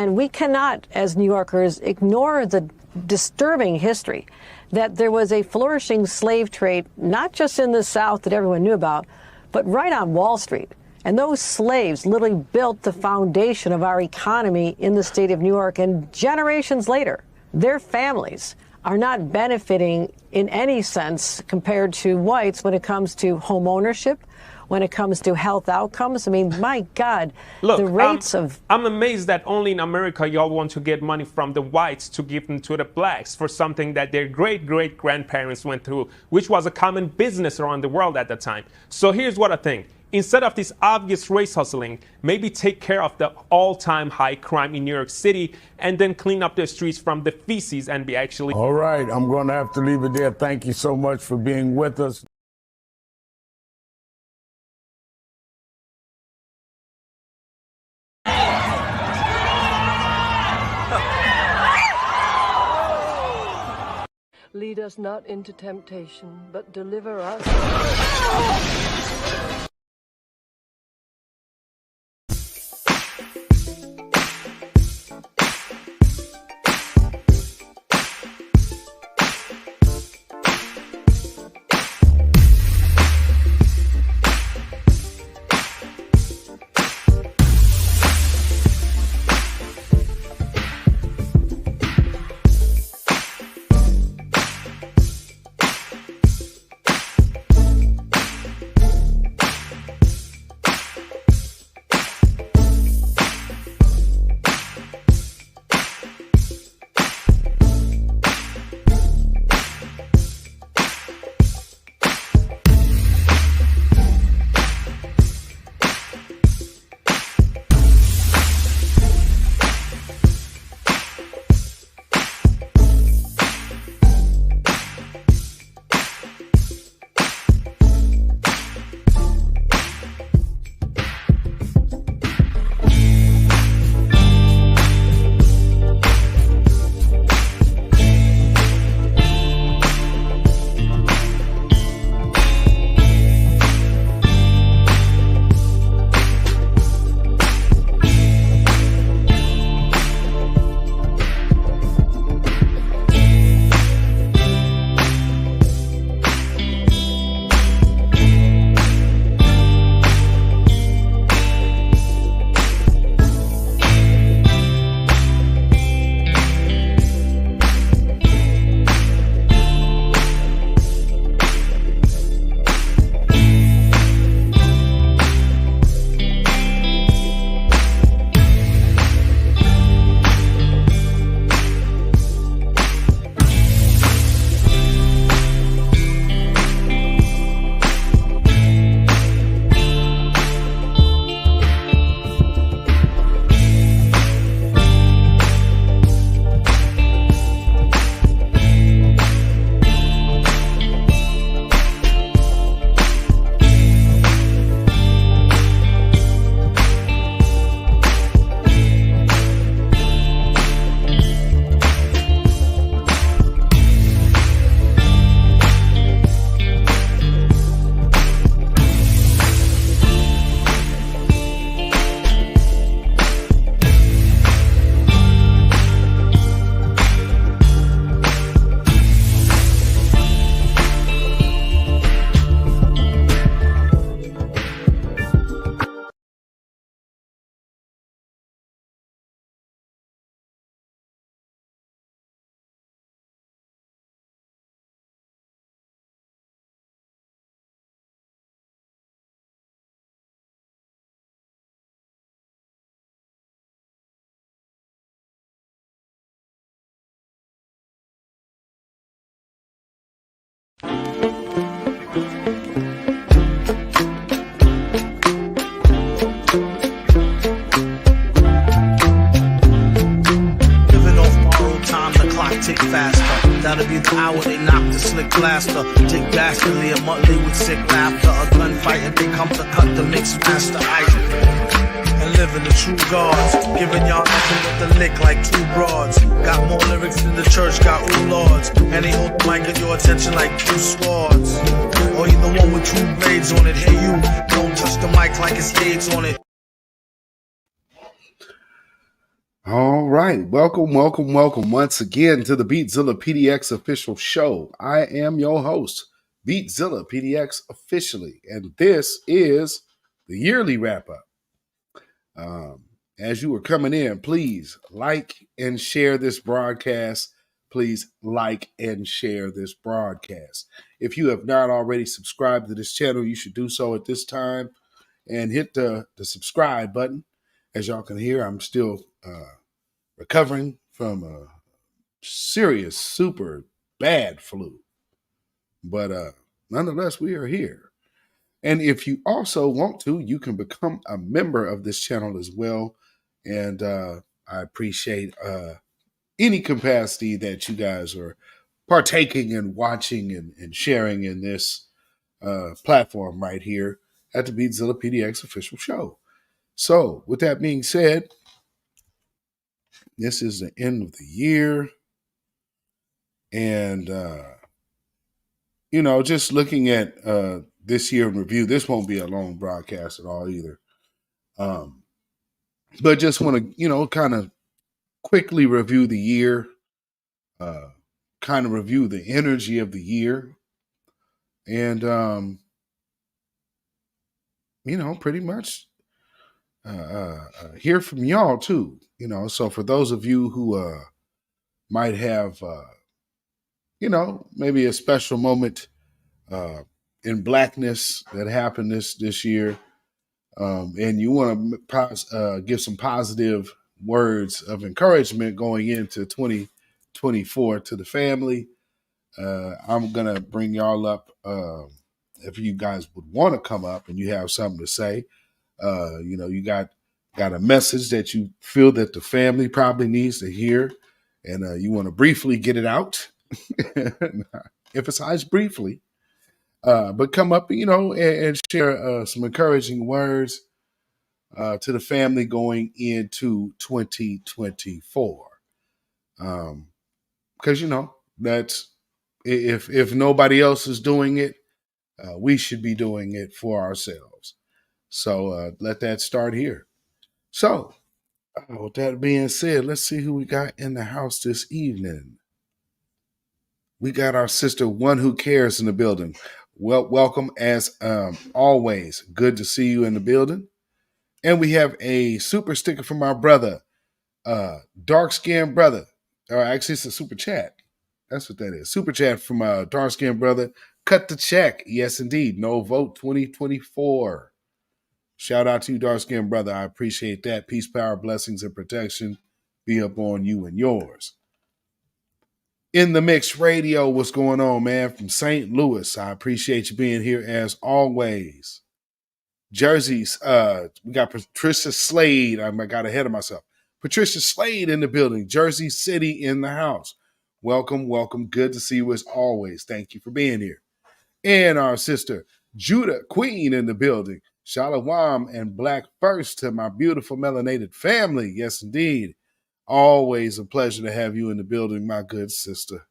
And we cannot, as New Yorkers, ignore the disturbing history that there was a flourishing slave trade, not just in the South that everyone knew about, but right on Wall Street. And those slaves literally built the foundation of our economy in the state of New York. And generations later, their families are not benefiting in any sense compared to whites when it comes to home ownership, when it comes to health outcomes. I mean, my God, look, the rates of... I'm amazed that only in America y'all want to get money from the whites to give them to the blacks for something that their great-great-grandparents went through, which was a common business around the world at the time. So here's what I think. Instead of this obvious race hustling, maybe take care of the all-time high crime in New York City and then clean up the streets from the feces and be actually... All right, I'm going to have to leave it there. Thank you so much for being with us. Lead us not into temptation, but deliver us. tick faster. That'll be the hour they knock the slick blaster. Dick dastardly, a Muttley with sick laughter. A gunfight and they come to cut the mixed master ice. And living the true gods, giving y'all nothing but the lick like two broads. Got more lyrics than the church got ooh lords. And they hold the mic at your attention like two swords. Or you the one with two blades on it. Hey you, don't touch the mic like it's AIDS on it. All right. Welcome once again to the beatzillapdx official show. I am your host, beatzillapdx officially, and this is the yearly wrap up. As you are coming in, please like and share this broadcast. Please like and share this broadcast. If you have not already subscribed to this channel, you should do so at this time and hit the subscribe button. As y'all can hear, I'm still recovering from a serious, super bad flu. But nonetheless, we are here. And if you also want to, you can become a member of this channel as well. And I appreciate any capacity that you guys are partaking and watching and sharing in this platform right here at the Beatzilla PDX official show. So with that being said, this is the end of the year. And, just looking at this year in review, this won't be a long broadcast at all either. But just want to, kind of quickly review the year, kind of review the energy of the year. And, pretty much hear from y'all too. So for those of you who might have, maybe a special moment in Blackness that happened this year, and you want to give some positive words of encouragement going into 2024 to the family, I'm going to bring y'all up. If you guys would want to come up and you have something to say, you got a message that you feel that the family probably needs to hear, and you want to briefly get it out. Emphasize briefly, but come up, and share some encouraging words to the family going into 2024. Because that's if nobody else is doing it, we should be doing it for ourselves. So let that start here. So with that being said, let's see who we got in the house this evening. We got our sister One Who Cares in the building. Well, welcome as always. Good to see you in the building. And we have a super sticker from our brother, dark skinned brother. Or actually, it's a super chat. That's what that is. Super chat from dark skinned brother. Cut the check. Yes, indeed. No vote 2024. Shout out to you, dark skinned brother. I appreciate that. Peace, power, blessings, and protection be upon you and yours. In the Mix Radio, what's going on, man? From St. Louis. I appreciate you being here as always. Jerseys, we got Patricia Slade. I got ahead of myself. Patricia Slade in the building. Jersey City in the house. Welcome, welcome. Good to see you as always. Thank you for being here. And our sister, Judah Queen in the building. Shalom and Black First to my beautiful melanated family. Yes, indeed. Always a pleasure to have you in the building, my good sister.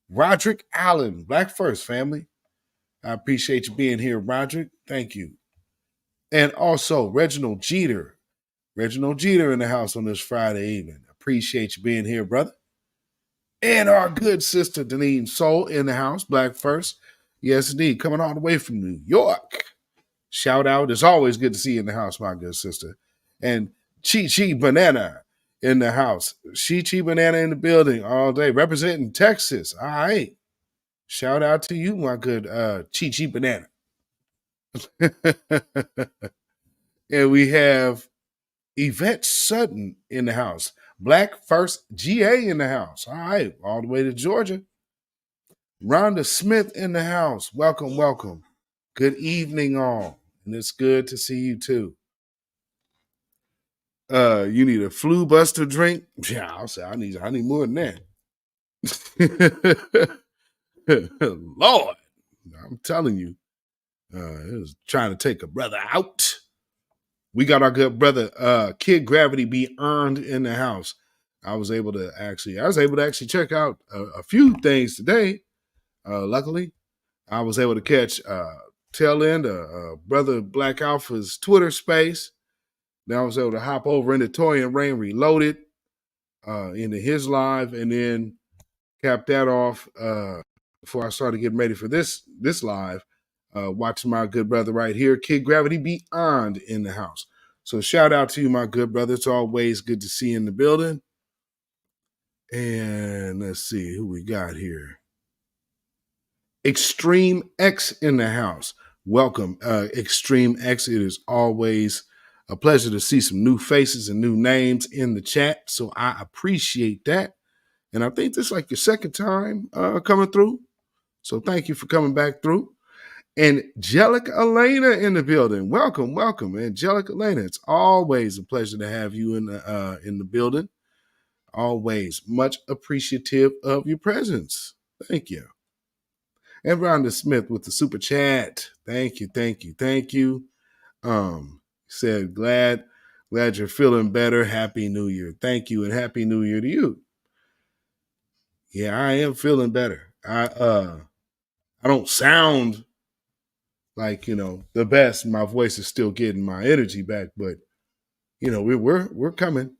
Roderick Allen, Black First family. I appreciate you being here, Roderick. Thank you. And also Reginald Jeter. Reginald Jeter in the house on this Friday evening. Appreciate you being here, brother. And our good sister, Deneen Soul in the house, Black First. Yes, indeed. Coming all the way from New York. Shout out. It's always good to see you in the house, my good sister. And Chi Chi Banana in the house. Chi Chi Banana in the building all day. Representing Texas. All right. Shout out to you, my good Chi Chi Banana. And we have Yvette Sutton in the house. Black First GA in the house. All right. All the way to Georgia. Rhonda Smith in the house. Welcome, welcome. Good evening, all. And it's good to see you, too. You need a flu buster drink? Yeah, I'll say I need more than that. Lord, I'm telling you, it was trying to take a brother out. We got our good brother, Kid Gravity Be Earned in the house. I was able to actually check out a few things today. Luckily, I was able to catch tail end brother Black Alpha's Twitter space. Now I was able to hop over into Toy and Rain Reloaded into his live, and then cap that off before I started getting ready for this live. Watching my good brother right here, Kid Gravity Beyond in the house. So shout out to you, my good brother. It's always good to see you in the building. And let's see who we got here. Extreme X in the house. Welcome, Extreme X. It is always a pleasure to see some new faces and new names in the chat. So I appreciate that. And I think this is like your second time coming through. So thank you for coming back through. Angelic Elena in the building. Welcome, welcome, Angelic Elena. It's always a pleasure to have you in the building. Always much appreciative of your presence. Thank you. And Rhonda Smith with the super chat. Thank you, thank you, thank you. Said glad you're feeling better. Happy New Year. Thank you, and Happy New Year to you. Yeah, I am feeling better. I don't sound like, the best. My voice is still getting my energy back, but we're coming.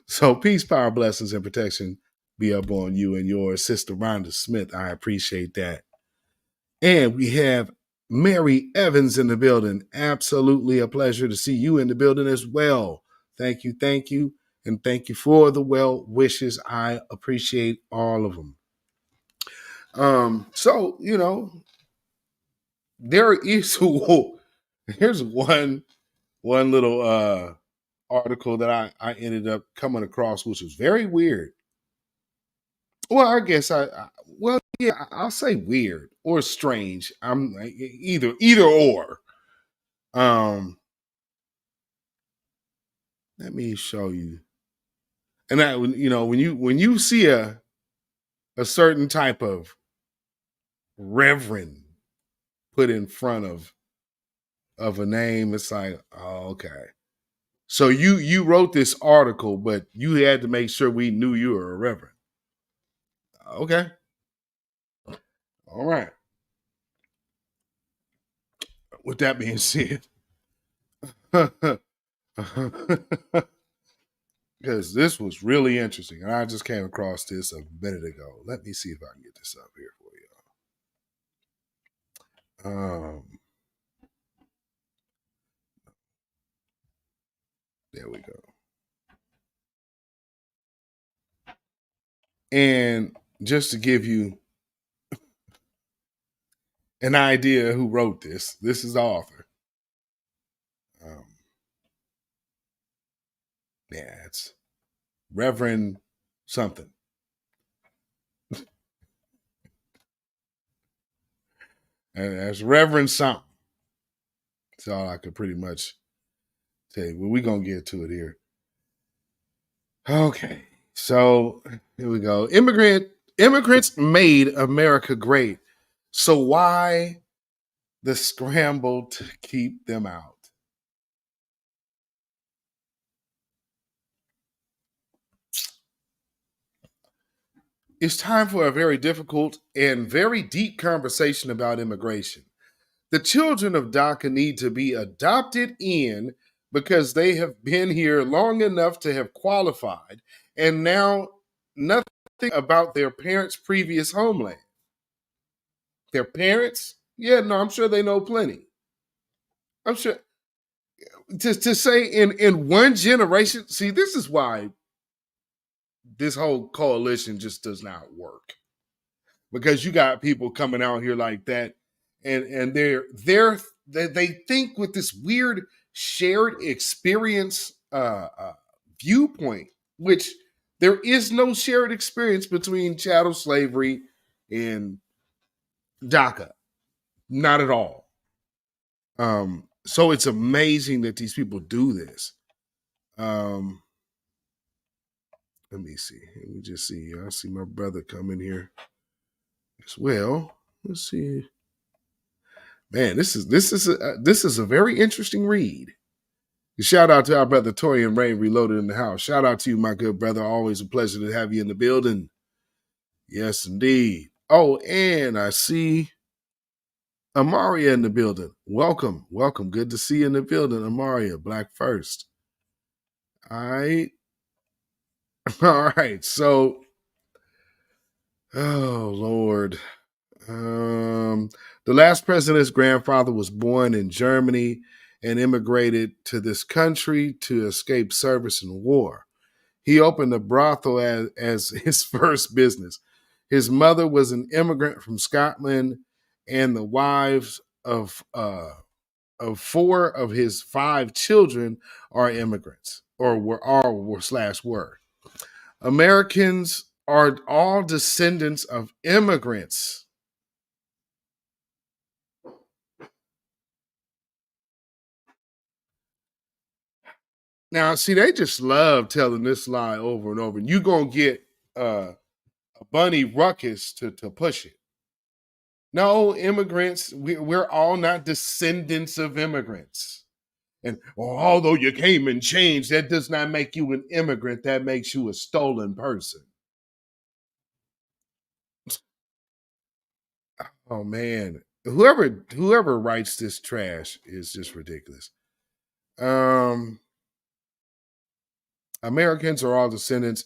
So peace, power, blessings, and protection be up on you and your sister Rhonda Smith. I appreciate that. And we have Mary Evans in the building. Absolutely a pleasure to see you in the building as well. Thank you, and thank you for the well wishes. I appreciate all of them. So, there is here's one little article that I ended up coming across, which was very weird. Well, I guess I'll say weird or strange. I'm either or. Let me show you. And that, when you see a certain type of reverend put in front of a name, it's like, oh, okay. So you wrote this article, but you had to make sure we knew you were a reverend. Okay. All right. With that being said, because this was really interesting, and I just came across this a minute ago. Let me see if I can get this up here for you. There we go. And just to give you an idea who wrote this is the author. It's Reverend something. And that's Reverend something. That's all I could pretty much say. Well, we're going to get to it here. Okay. So here we go. Immigrants made America great. So why the scramble to keep them out? It's time for a very difficult and very deep conversation about immigration. The children of DACA need to be adopted in because they have been here long enough to have qualified, and now nothing about their parents' previous homeland. Their parents? Yeah, no, I'm sure they know plenty. I'm sure. To say in one generation, see, this is why this whole coalition just does not work. Because you got people coming out here like that, and they think with this weird shared experience viewpoint, which there is no shared experience between chattel slavery and DACA. Not at all. So it's amazing that these people do this. Let me see. Let me just see. I see my brother come in here as well. Let's see. Man, this is a very interesting read. Shout out to our brother Tory and Rain Reloaded in the house. Shout out to you, my good brother. Always a pleasure to have you in the building. Yes, indeed. Oh, and I see Amaria in the building. Welcome. Welcome. Good to see you in the building, Amaria. Black first. All right. All right. So, oh, Lord. The last president's grandfather was born in Germany and immigrated to this country to escape service in war. He opened a brothel as his first business. His mother was an immigrant from Scotland, and the wives of 4 of his 5 children are immigrants, or were. Americans are all descendants of immigrants. Now, see, they just love telling this lie over and over. And you're going to get a Bunny Ruckus to push it. No, immigrants, we're all not descendants of immigrants. And although you came and changed, that does not make you an immigrant. That makes you a stolen person. Oh, man. Whoever writes this trash is just ridiculous. Americans are all descendants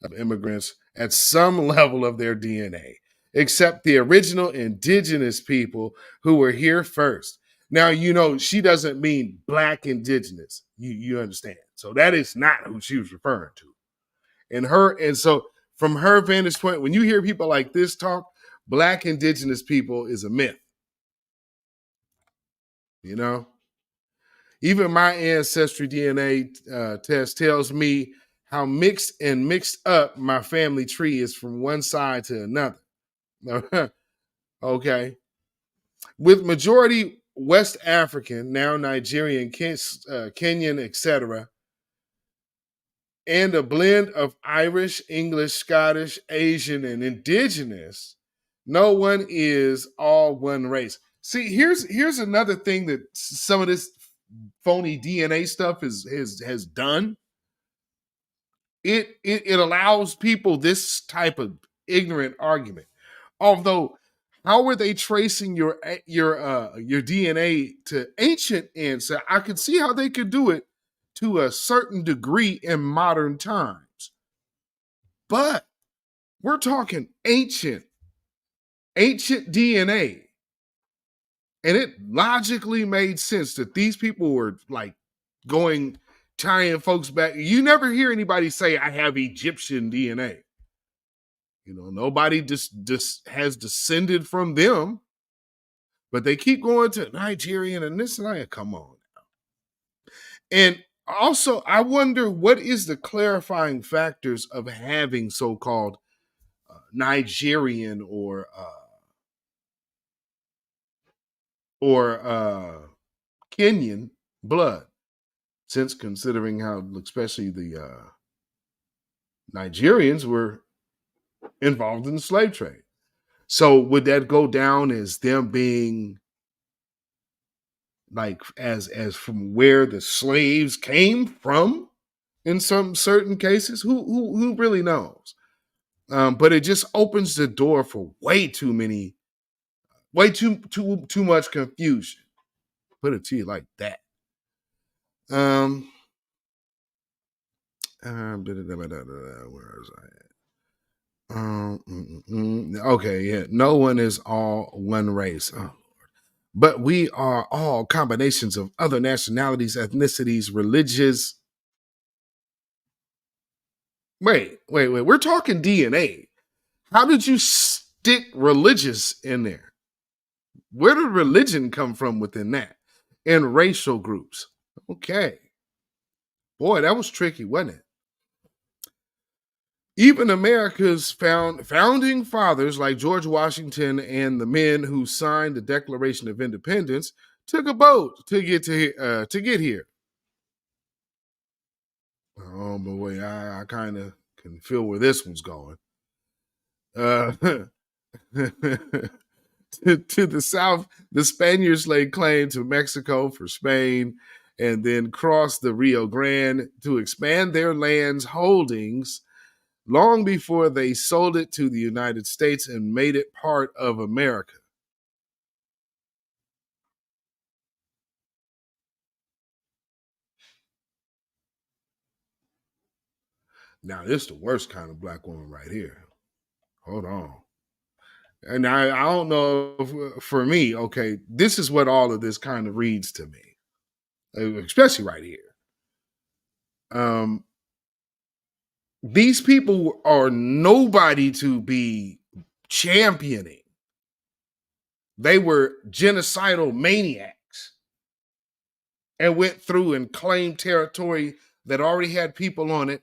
of immigrants at some level of their DNA, except the original indigenous people who were here first. Now, she doesn't mean black indigenous. You understand. So that is not who she was referring to. And so from her vantage point, when you hear people like this talk, black indigenous people is a myth. Even my ancestry DNA test tells me how mixed up my family tree is from one side to another. Okay. With majority West African, now Nigerian, Kenyan, etc., and a blend of Irish, English, Scottish, Asian, and indigenous, no one is all one race. See, here's another thing that some of this phony DNA stuff has done. It allows people this type of ignorant argument. Although, how are they tracing your DNA to ancient ancestors? I could see how they could do it to a certain degree in modern times, but we're talking ancient DNA. And it logically made sense that these people were like tying folks back. You never hear anybody say, I have Egyptian DNA. Nobody just has descended from them, but they keep going to Nigerian and this and that. Come on now. And also, I wonder what is the clarifying factors of having so-called Nigerian or Kenyan blood, since considering how especially the Nigerians were involved in the slave trade. So would that go down as them being like as from where the slaves came from in some certain cases? Who really knows? But it just opens the door for way too much confusion. Put it to you like that. Where is I at? Okay, yeah. No one is all one race. Oh, Lord. But we are all combinations of other nationalities, ethnicities, religious. Wait. We're talking DNA. How did you stick religious in there? Where did religion come from within that? And racial groups. Okay. Boy, that was tricky, wasn't it? Even America's founding fathers like George Washington and the men who signed the Declaration of Independence took a boat to get here. Oh boy, I kind of can feel where this one's going. To the south, the Spaniards laid claim to Mexico for Spain and then crossed the Rio Grande to expand their land's holdings long before they sold it to the United States and made it part of America. Now, this is the worst kind of black woman right here. Hold on. And I don't know if, for me, okay, this is what all of this kind of reads to me, especially right here. These people are nobody to be championing. They were genocidal maniacs and went through and claimed territory that already had people on it,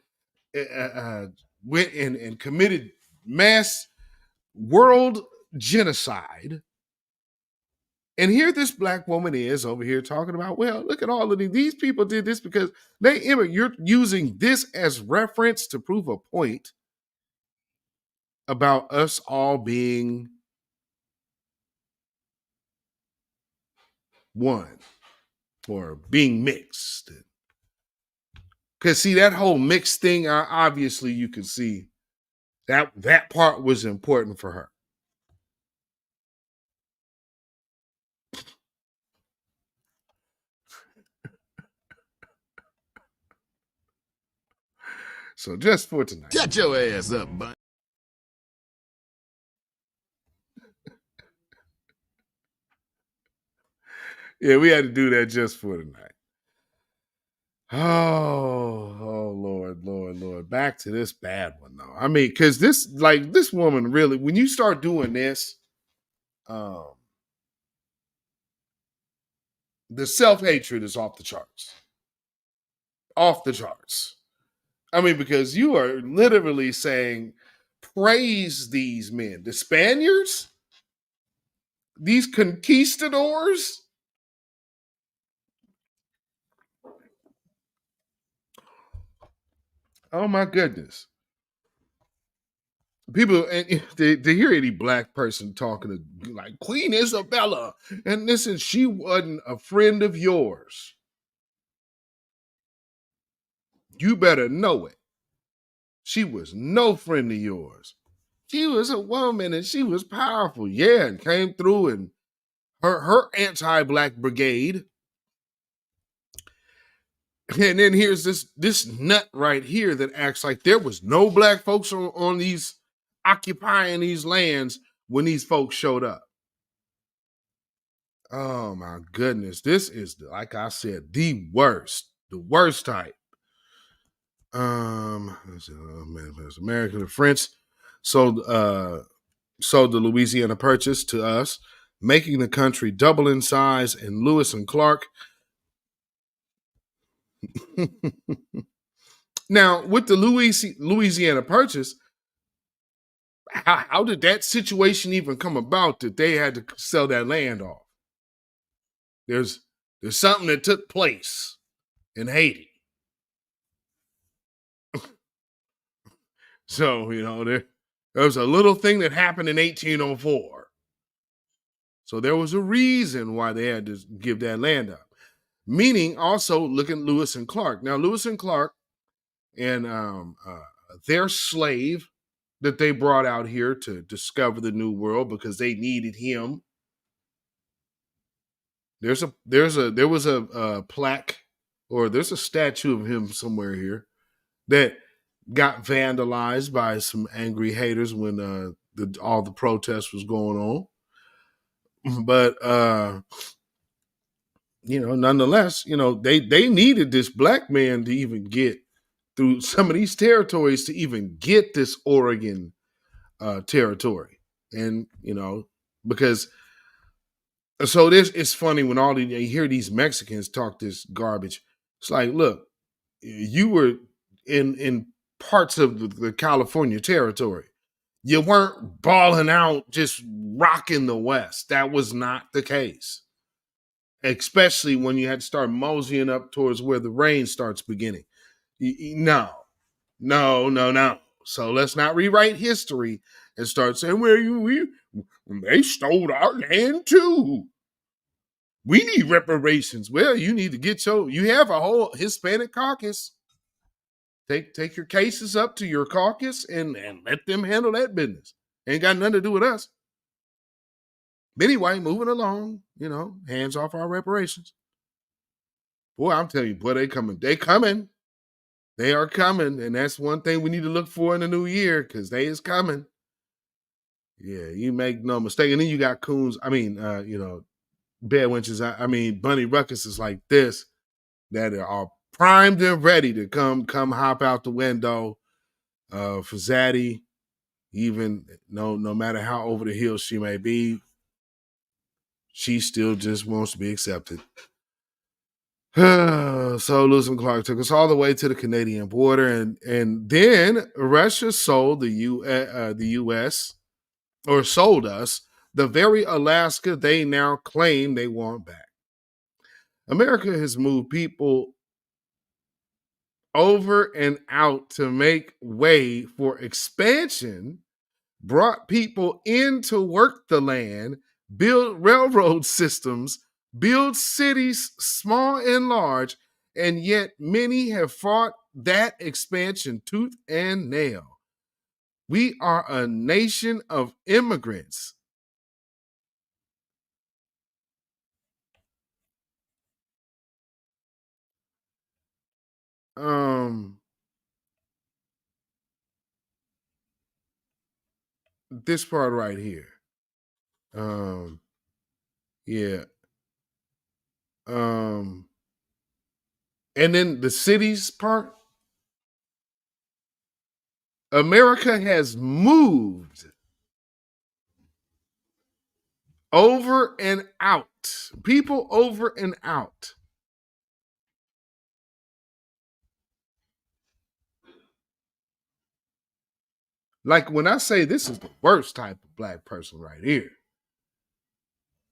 went and committed mass world genocide. And here this black woman is over here talking about, well, look at all of these people did this because you're using this as reference to prove a point about us all being one or being mixed. Because see, that whole mixed thing, obviously you can see that part was important for her. So just for tonight. Shut your ass up, bud. Yeah, we had to do that just for tonight. Oh, Lord. Back to this bad one, though. I mean, because this woman really, when you start doing this, the self-hatred is off the charts. Off the charts. I mean, because you are literally saying, praise these men. The Spaniards? These conquistadors? Oh my goodness. People, and to hear any black person talking to like Queen Isabella, and listen, she wasn't a friend of yours. You better know it. She was no friend of yours. She was a woman and she was powerful. Yeah, and came through and her anti-black brigade. And then here's this nut right here that acts like there was no black folks on these occupying these lands when these folks showed up. Oh my goodness. This is, like I said, the worst type. American and French sold the Louisiana Purchase to us, making the country double in size, and Lewis and Clark. Now, with the Louisiana Purchase, how did that situation even come about that they had to sell that land off? There's something that took place in Haiti. So, there was a little thing that happened in 1804. So there was a reason why they had to give that land up. Meaning also look at Lewis and Clark. Now, Lewis and Clark and their slave that they brought out here to discover the New World because they needed him. There was a plaque, or there's a statue of him somewhere here that got vandalized by some angry haters when all the protests was going on. But nonetheless, they needed this black man to even get through some of these territories to even get this Oregon territory. And, because so it's funny when you hear these Mexicans talk this garbage. It's like, look, you were in parts of the California territory. You weren't balling out, just rocking the West. That was not the case. Especially when you had to start moseying up towards where the rain starts beginning. No. So let's not rewrite history and start saying, well, they stole our land too. We need reparations. Well, you need to you have a whole Hispanic caucus. Take your cases up to your caucus and let them handle that business. Ain't got nothing to do with us. But anyway, moving along, hands off our reparations. Boy, I'm telling you, boy, they coming. They are coming, and that's one thing we need to look for in the new year, because they is coming. Yeah, you make no mistake. And then you got coons. I mean, bed wenches. I mean, bunny ruckuses like this that are primed and ready to come hop out the window for Zaddy. Even no matter how over the hill she may be, she still just wants to be accepted. So Lewis and Clark took us all the way to the Canadian border, and then Russia sold the U.S. or sold us the very Alaska they now claim they want back. America has moved people over and out to make way for expansion, brought people in to work the land, build railroad systems, build cities small and large, and yet many have fought that expansion tooth and nail. We are a nation of immigrants. This part right here. Yeah. And then the cities part. America has moved over and out. People over and out. Like when I say this is the worst type of black person right here.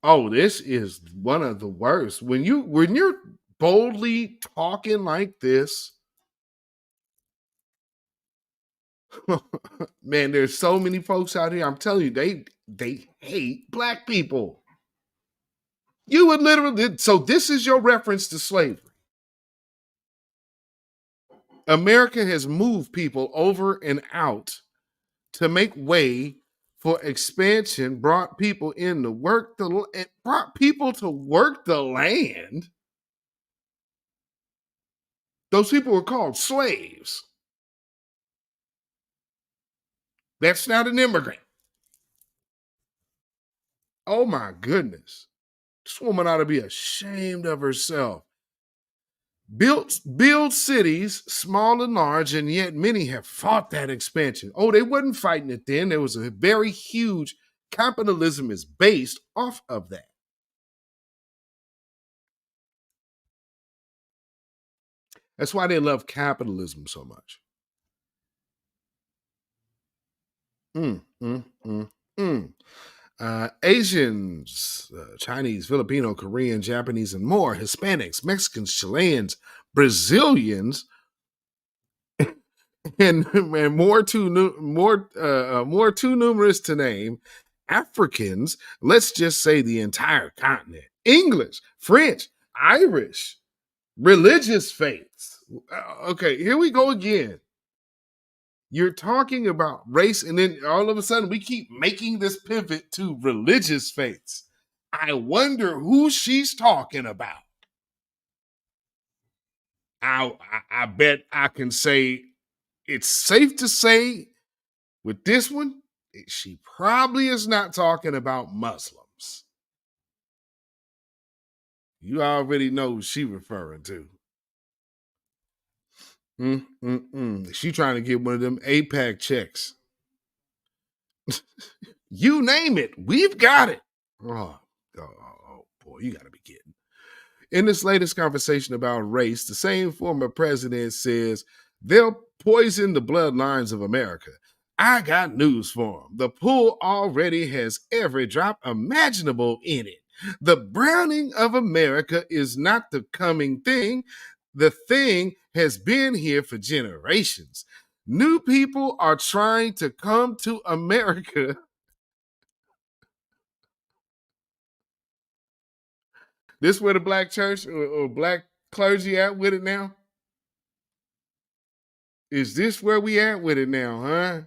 Oh, this is one of the worst. When you're boldly talking like this, man, there's so many folks out here. I'm telling you, they hate black people. You would literally, so this is your reference to slavery. America has moved people over and out to make way for expansion, brought people in to work brought people to work the land. Those people were called slaves. That's not an immigrant. Oh my goodness. This woman ought to be ashamed of herself. Build cities, small and large, and yet many have fought that expansion. Oh, they wasn't fighting it then. There was a very huge capitalism is based off of that. That's why they love capitalism so much. Asians, Chinese, Filipino, Korean, Japanese, and more, Hispanics, Mexicans, Chileans, Brazilians, and more too numerous to name, Africans, let's just say the entire continent, English, French, Irish, religious faiths. Okay, here we go again. You're talking about race, and then all of a sudden we keep making this pivot to religious faiths. I wonder who she's talking about. I bet I can say it's safe to say with this one, she probably is not talking about Muslims. You already know who she's referring to. She trying to get one of them APAC checks. You name it, we've got it. Oh boy, you got to be kidding. In this latest conversation about race, the same former president says they'll poison the bloodlines of America. I got news for them. The pool already has every drop imaginable in it. The browning of America is not the coming thing. The thing has been here for generations. New people are trying to come to America. This where the black church or black clergy at with it now? Is this where we at with it now, huh?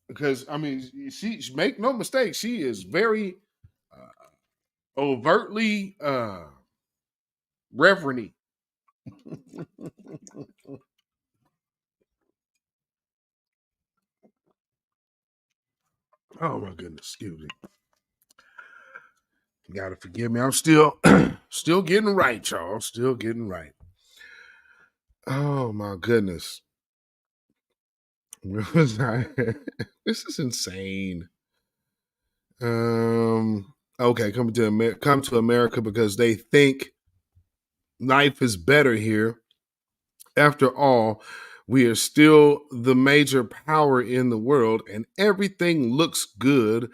Because, I mean, she make no mistake, she is very overtly reverent-y. Oh my goodness, excuse me. You gotta forgive me. I'm still still getting right, y'all. Still getting right. Oh my goodness. Where was I? This is insane. Okay, come to America because they think life is better here. After all, we are still the major power in the world, and everything looks good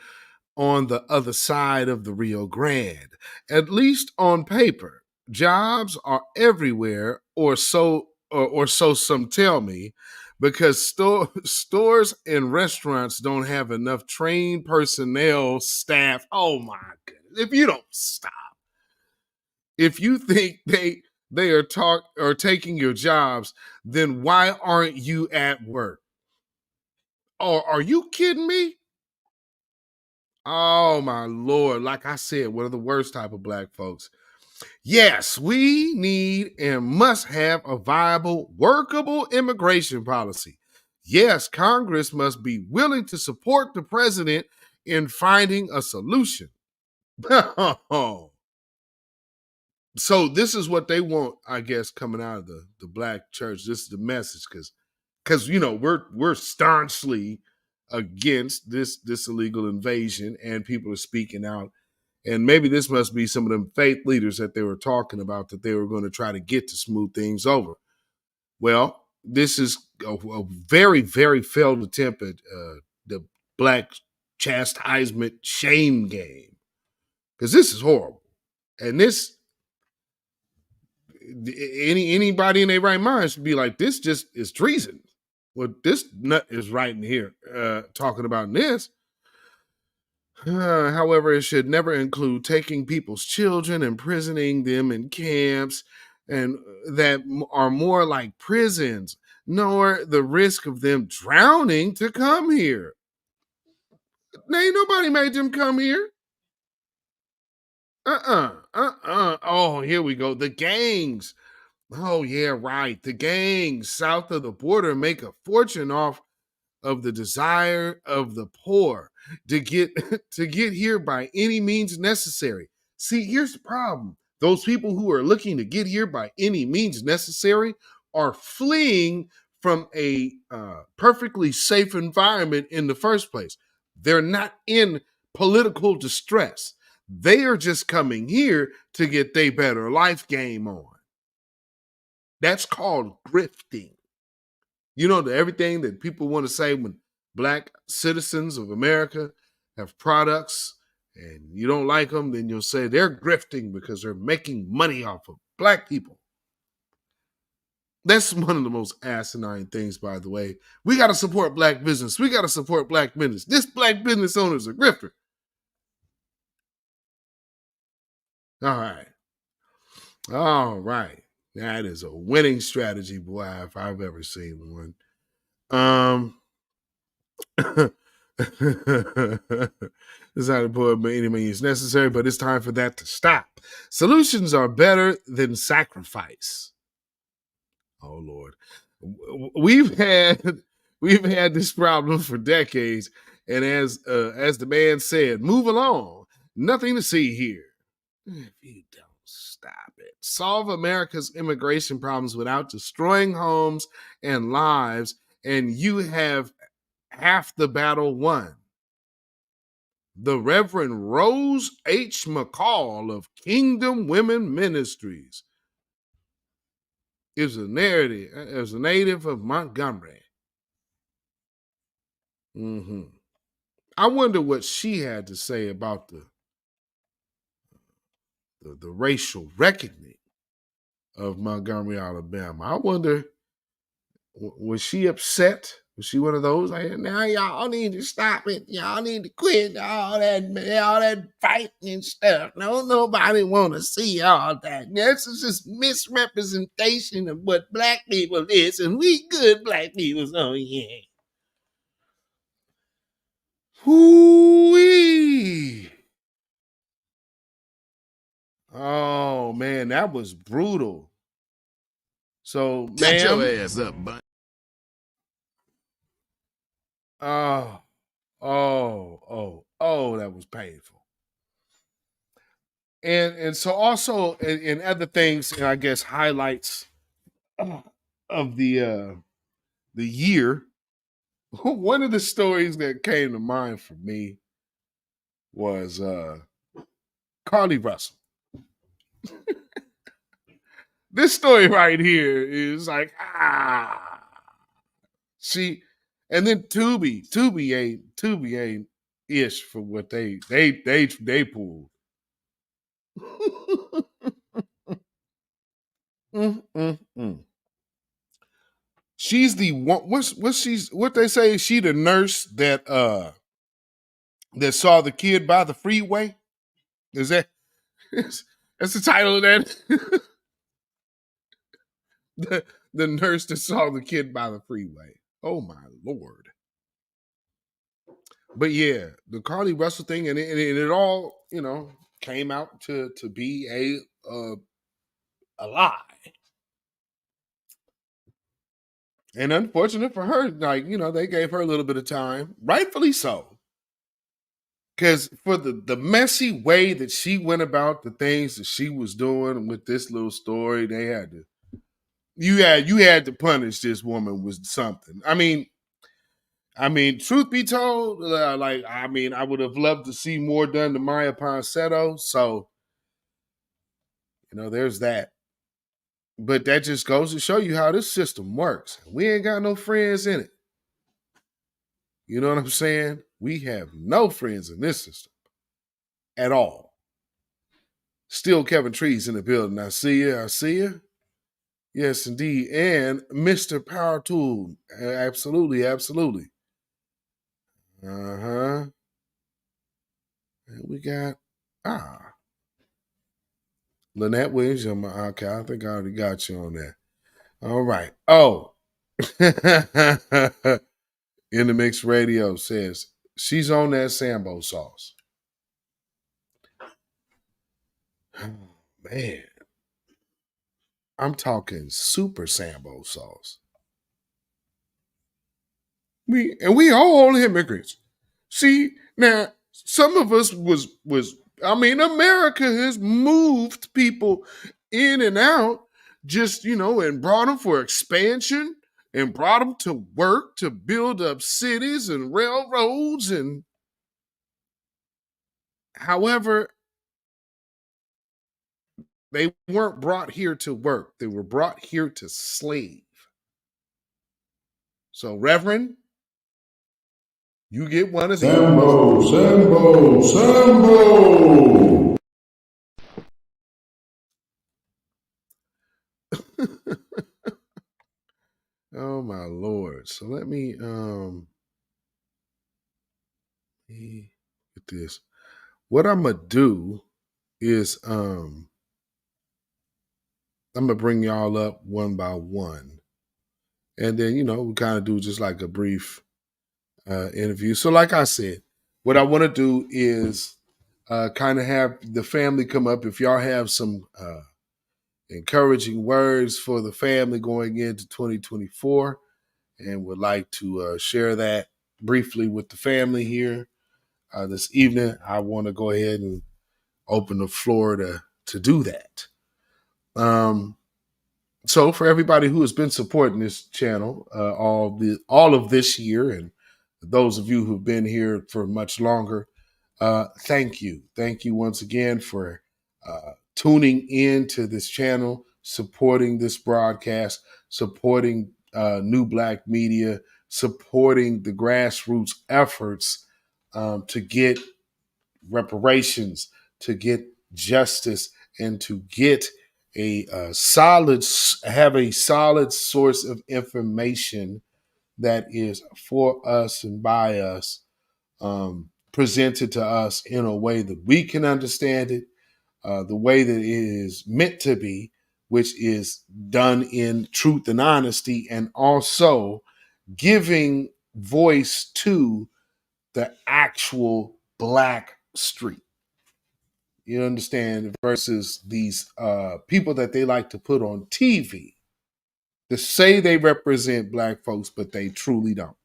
on the other side of the Rio Grande, at least on paper. Jobs are everywhere, or so some tell me, because stores and restaurants don't have enough trained personnel staff. Oh my goodness. If you don't stop. If you think they are taking your jobs, then why aren't you at work? Or are you kidding me? Oh my Lord. Like I said, one of the worst type of black folks. Yes, we need and must have a viable, workable immigration policy. Yes, Congress must be willing to support the president in finding a solution. So this is what they want, I guess, coming out of the black church. This is the message, because we're staunchly against this illegal invasion, and people are speaking out. And maybe this must be some of them faith leaders that they were talking about, that they were going to try to get to smooth things over. Well, this is a very, very failed attempt at the black chastisement shame game, because this is horrible. And this, anybody in their right mind should be like, this just is treason. What this nut is writing here, talking about this. However, it should never include taking people's children, imprisoning them in camps, and that are more like prisons, nor the risk of them drowning to come here. Ain't nobody made them come here. Oh, here we go. The gangs. Oh, yeah, right. The gangs south of the border make a fortune off of the desire of the poor to get to get here by any means necessary. See, here's the problem. Those people who are looking to get here by any means necessary are fleeing from a perfectly safe environment in the first place. They're not in political distress. They are just coming here to get their better life game on. That's called grifting. Everything that people want to say when black citizens of America have products and you don't like them, then you'll say they're grifting because they're making money off of black people. That's one of the most asinine things, by the way. We got to support black business. We got to support black business. This black business owner is a grifter. All right. That is a winning strategy, boy, if I've ever seen one. It's not important by any means necessary, but it's time for that to stop. Solutions are better than sacrifice. Oh Lord, we've had this problem for decades, and as the man said, move along. Nothing to see here. If you don't stop it, solve America's immigration problems without destroying homes and lives, and you have half the battle won. The Reverend Rose H. McCall of Kingdom Women Ministries is a native of Montgomery. I wonder what she had to say about the racial reckoning of Montgomery, Alabama. I wonder, was she upset? Was she one of those? Like, now y'all need to stop it. Y'all need to quit all that fighting and stuff. No, nobody want to see all that. This is just misrepresentation of what black people is, and we good black people. Oh yeah. Hoo-wee. Oh man, that was brutal. So, Shut your ma'am. ass up, bud. That was painful. And so also in other things, and I guess highlights of the year, one of the stories that came to mind for me was Carly Russell. This story right here is like, she, and then Tubi ain't ish for what they pulled. She's the one. What they say? She the nurse that saw the kid by the freeway. Is that that's the title of that? the nurse that saw the kid by the freeway. Oh my Lord. But yeah, the Carly Russell thing, and it all, came out to be a lie. And unfortunate for her, like, they gave her a little bit of time, rightfully so. Because for the messy way that she went about the things that she was doing with this little story, they had to, you had to punish this woman with something. I mean, truth be told, I would have loved to see more done to Maya Ponsetto. So, there's that. But that just goes to show you how this system works. We ain't got no friends in it. You know what I'm saying? We have no friends in this system at all. Still Kevin Trees in the building. I see you. Yes, indeed. And Mr. Power Tool. Absolutely. Uh-huh. And we got, Lynette Williams. Okay, I think I already got you on that. All right. Oh. In the Mix Radio says, she's on that Sambo sauce. Oh, man. I'm talking super Sambo sauce. We all immigrants. See, now some of us was America has moved people in and out just, and brought them for expansion and brought them to work to build up cities and railroads. And however, they weren't brought here to work. They were brought here to slave. So, Reverend, you get one of these. Sambo. Oh my Lord. So let me get this. What I'm gonna do is I'm gonna bring y'all up one by one. And then, we kind of do just like a brief interview. So like I said, what I want to do is kind of have the family come up. If y'all have some encouraging words for the family going into 2024 and would like to share that briefly with the family here this evening, I want to go ahead and open the floor to do that. So for everybody who has been supporting this channel all of this year, and those of you who've been here for much longer, thank you. Thank you once again for tuning in to this channel, supporting this broadcast, supporting New Black Media, supporting the grassroots efforts to get reparations, to get justice, and to get have a solid source of information that is for us and by us, presented to us in a way that we can understand it, the way that it is meant to be, which is done in truth and honesty, and also giving voice to the actual Black street. You understand? Versus these people that they like to put on TV to say they represent black folks, but they truly don't.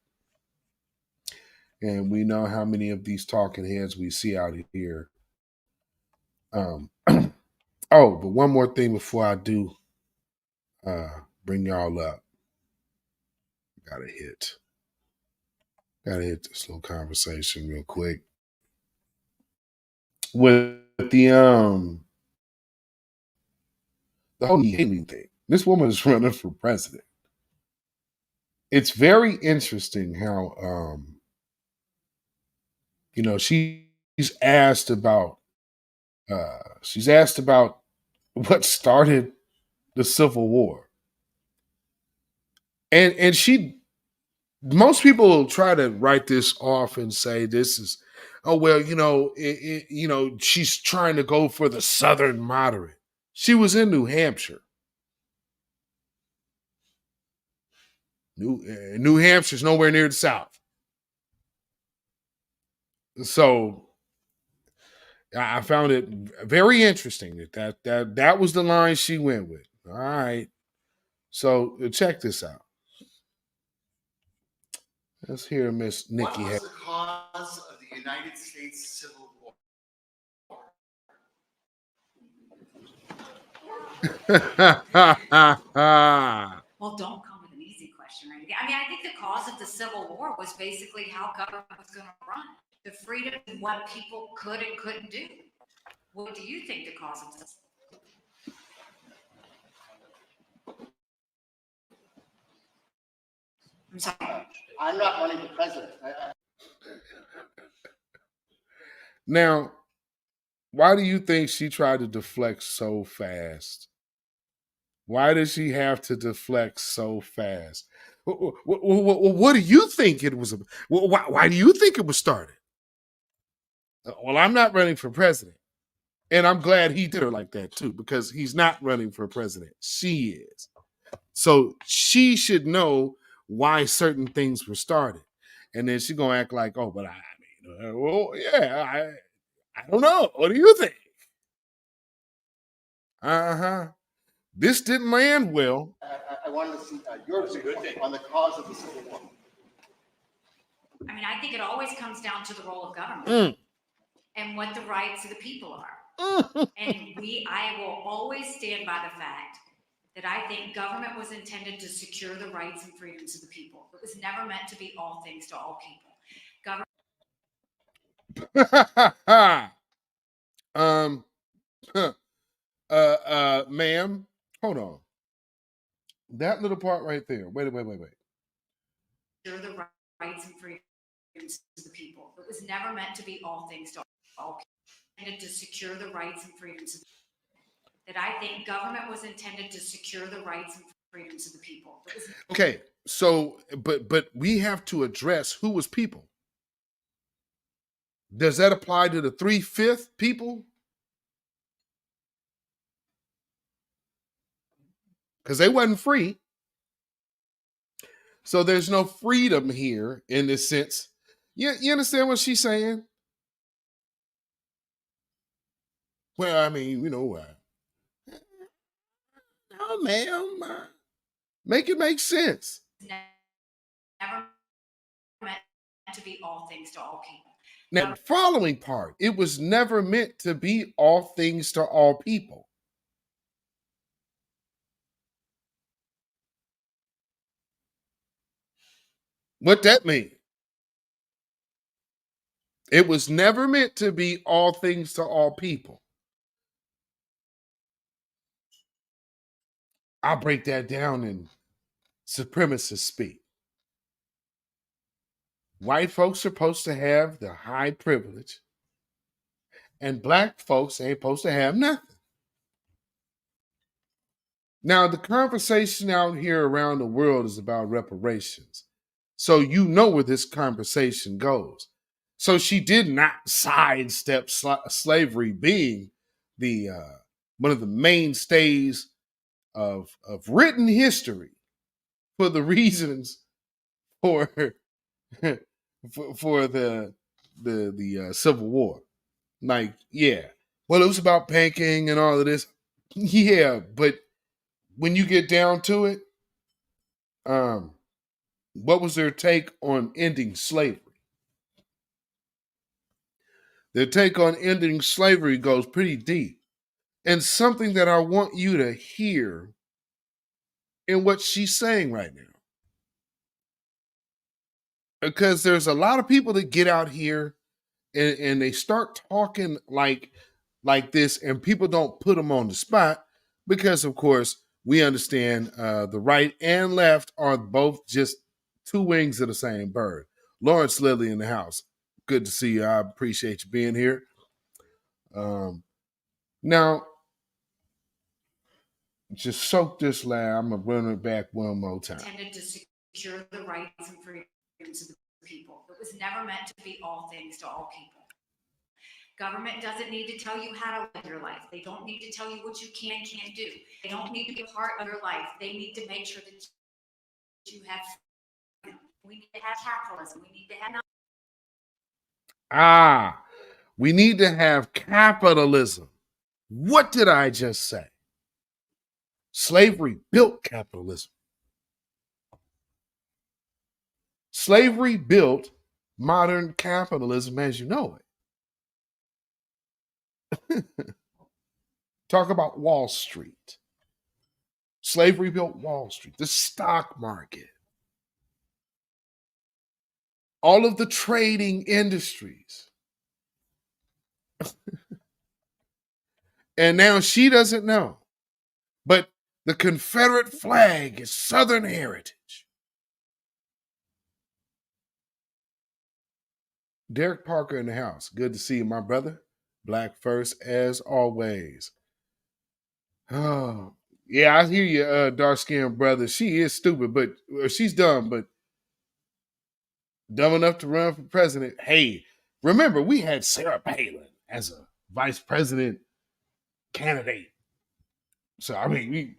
And we know how many of these talking heads we see out here. Oh, but one more thing before I do bring y'all up. Gotta hit this little conversation real quick. With the whole Haley thing. This woman is running for president. It's very interesting how she's asked about what started the Civil War. And most people try to write this off and say this is, oh, well, she's trying to go for the Southern moderate. She was in New Hampshire. New Hampshire's nowhere near the South. So I found it very interesting that was the line she went with. All right. So check this out. Let's hear Miss Nikki. What was the cause of the United States Civil War? Well, don't come with an easy question or anything. I mean, I think the cause of the Civil War was basically how government was going to run, the freedom and what people could and couldn't do. What do you think the cause of this? I'm sorry. I'm not running for president. Now, why do you think she tried to deflect so fast? Why does she have to deflect so fast? What do you think it was? Why do you think it was started? Well, I'm not running for president. And I'm glad he did her like that too, because he's not running for president. She is. So she should know why certain things were started. And then she's going to act like, oh, but I don't know. What do you think? This didn't land well. I wanted to see your view on the cause of the Civil War. I mean, I think it always comes down to the role of government and what the rights of the people are. And I will always stand by the fact that I think government was intended to secure the rights and freedoms of the people. It was never meant to be all things to all people. Ma'am, hold on. That little part right there. Wait. Secure the rights and freedoms of the people. It was never meant to be all things to all people. Intended to secure the rights and freedoms of the people. That I think government was intended to secure the rights and freedoms of the people. Okay, so but we have to address who was people. Does that apply to the 3/5 people? Because they wasn't free. So there's no freedom here in this sense. You understand what she's saying? Well, I mean, no, ma'am. Make it make sense. Never meant to be all things to all people. Now, the following part, it was never meant to be all things to all people. What that mean? It was never meant to be all things to all people. I'll break that down in supremacist speak. White folks are supposed to have the high privilege, and black folks ain't supposed to have nothing. Now, the conversation out here around the world is about reparations. So you know where this conversation goes. So she did not sidestep slavery being the one of the mainstays of written history for the reasons for the Civil War. Like, yeah, well, it was about banking and all of this. Yeah, but when you get down to it, what was their take on ending slavery? Their take on ending slavery goes pretty deep. And something that I want you to hear in what she's saying right now. Because there's a lot of people that get out here and they start talking like this, and people don't put them on the spot because, of course, we understand the right and left are both just two wings of the same bird. Lawrence Lilly in the house. Good to see you. I appreciate you being here. Now, just soak this line. I'm going to run it back one more time. Intended to secure the rights and freedoms of the people. It was never meant to be all things to all people. Government doesn't need to tell you how to live your life. They don't need to tell you what you can and can't do. They don't need to be a part of your life. They need to make sure that you have freedom. We need to have capitalism. We need to have We need to have capitalism. What did I just say? Slavery built capitalism. Slavery built modern capitalism as you know it. Talk about Wall Street. Slavery built Wall Street, the stock market, all of the trading industries. And now she doesn't know. But the Confederate flag is Southern heritage. Derek Parker in the house. Good to see you, my brother. Black first, as always. Oh, yeah, I hear you, dark-skinned brother. She is stupid, but she's dumb, but dumb enough to run for president. Hey, remember, we had Sarah Palin as a vice president candidate. So, I mean,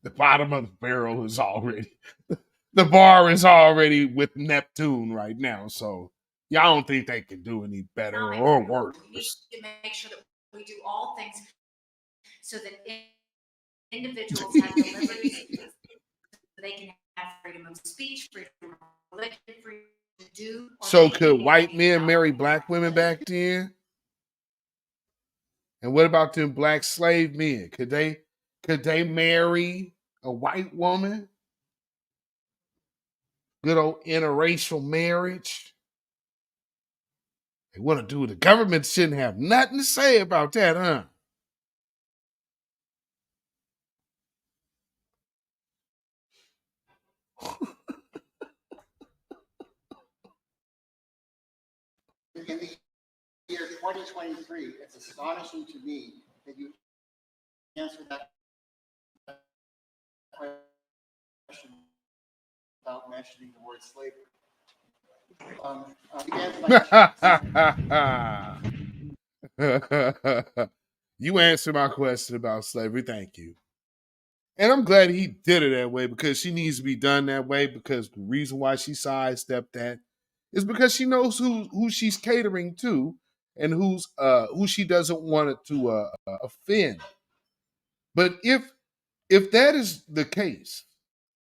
the bottom of the barrel is already, the bar is already with Neptune right now. So, yeah, I don't think they can do any better or worse. We need to make sure that we do all things so that individuals have the liberties, they can have freedom of speech, freedom of religion, freedom to do. So could white men marry black women back then? And what about them black slave men? Could they marry a white woman? Good old interracial marriage. They want to do it. The government shouldn't have nothing to say about that, huh? In the year 2023, it's astonishing to me that you answer that question without mentioning the word slavery. You answered my question about slavery. Thank you. And I'm glad he did it that way because she needs to be done that way because the reason why she sidestepped that is because she knows who she's catering to and who she doesn't want it to offend. But if that is the case,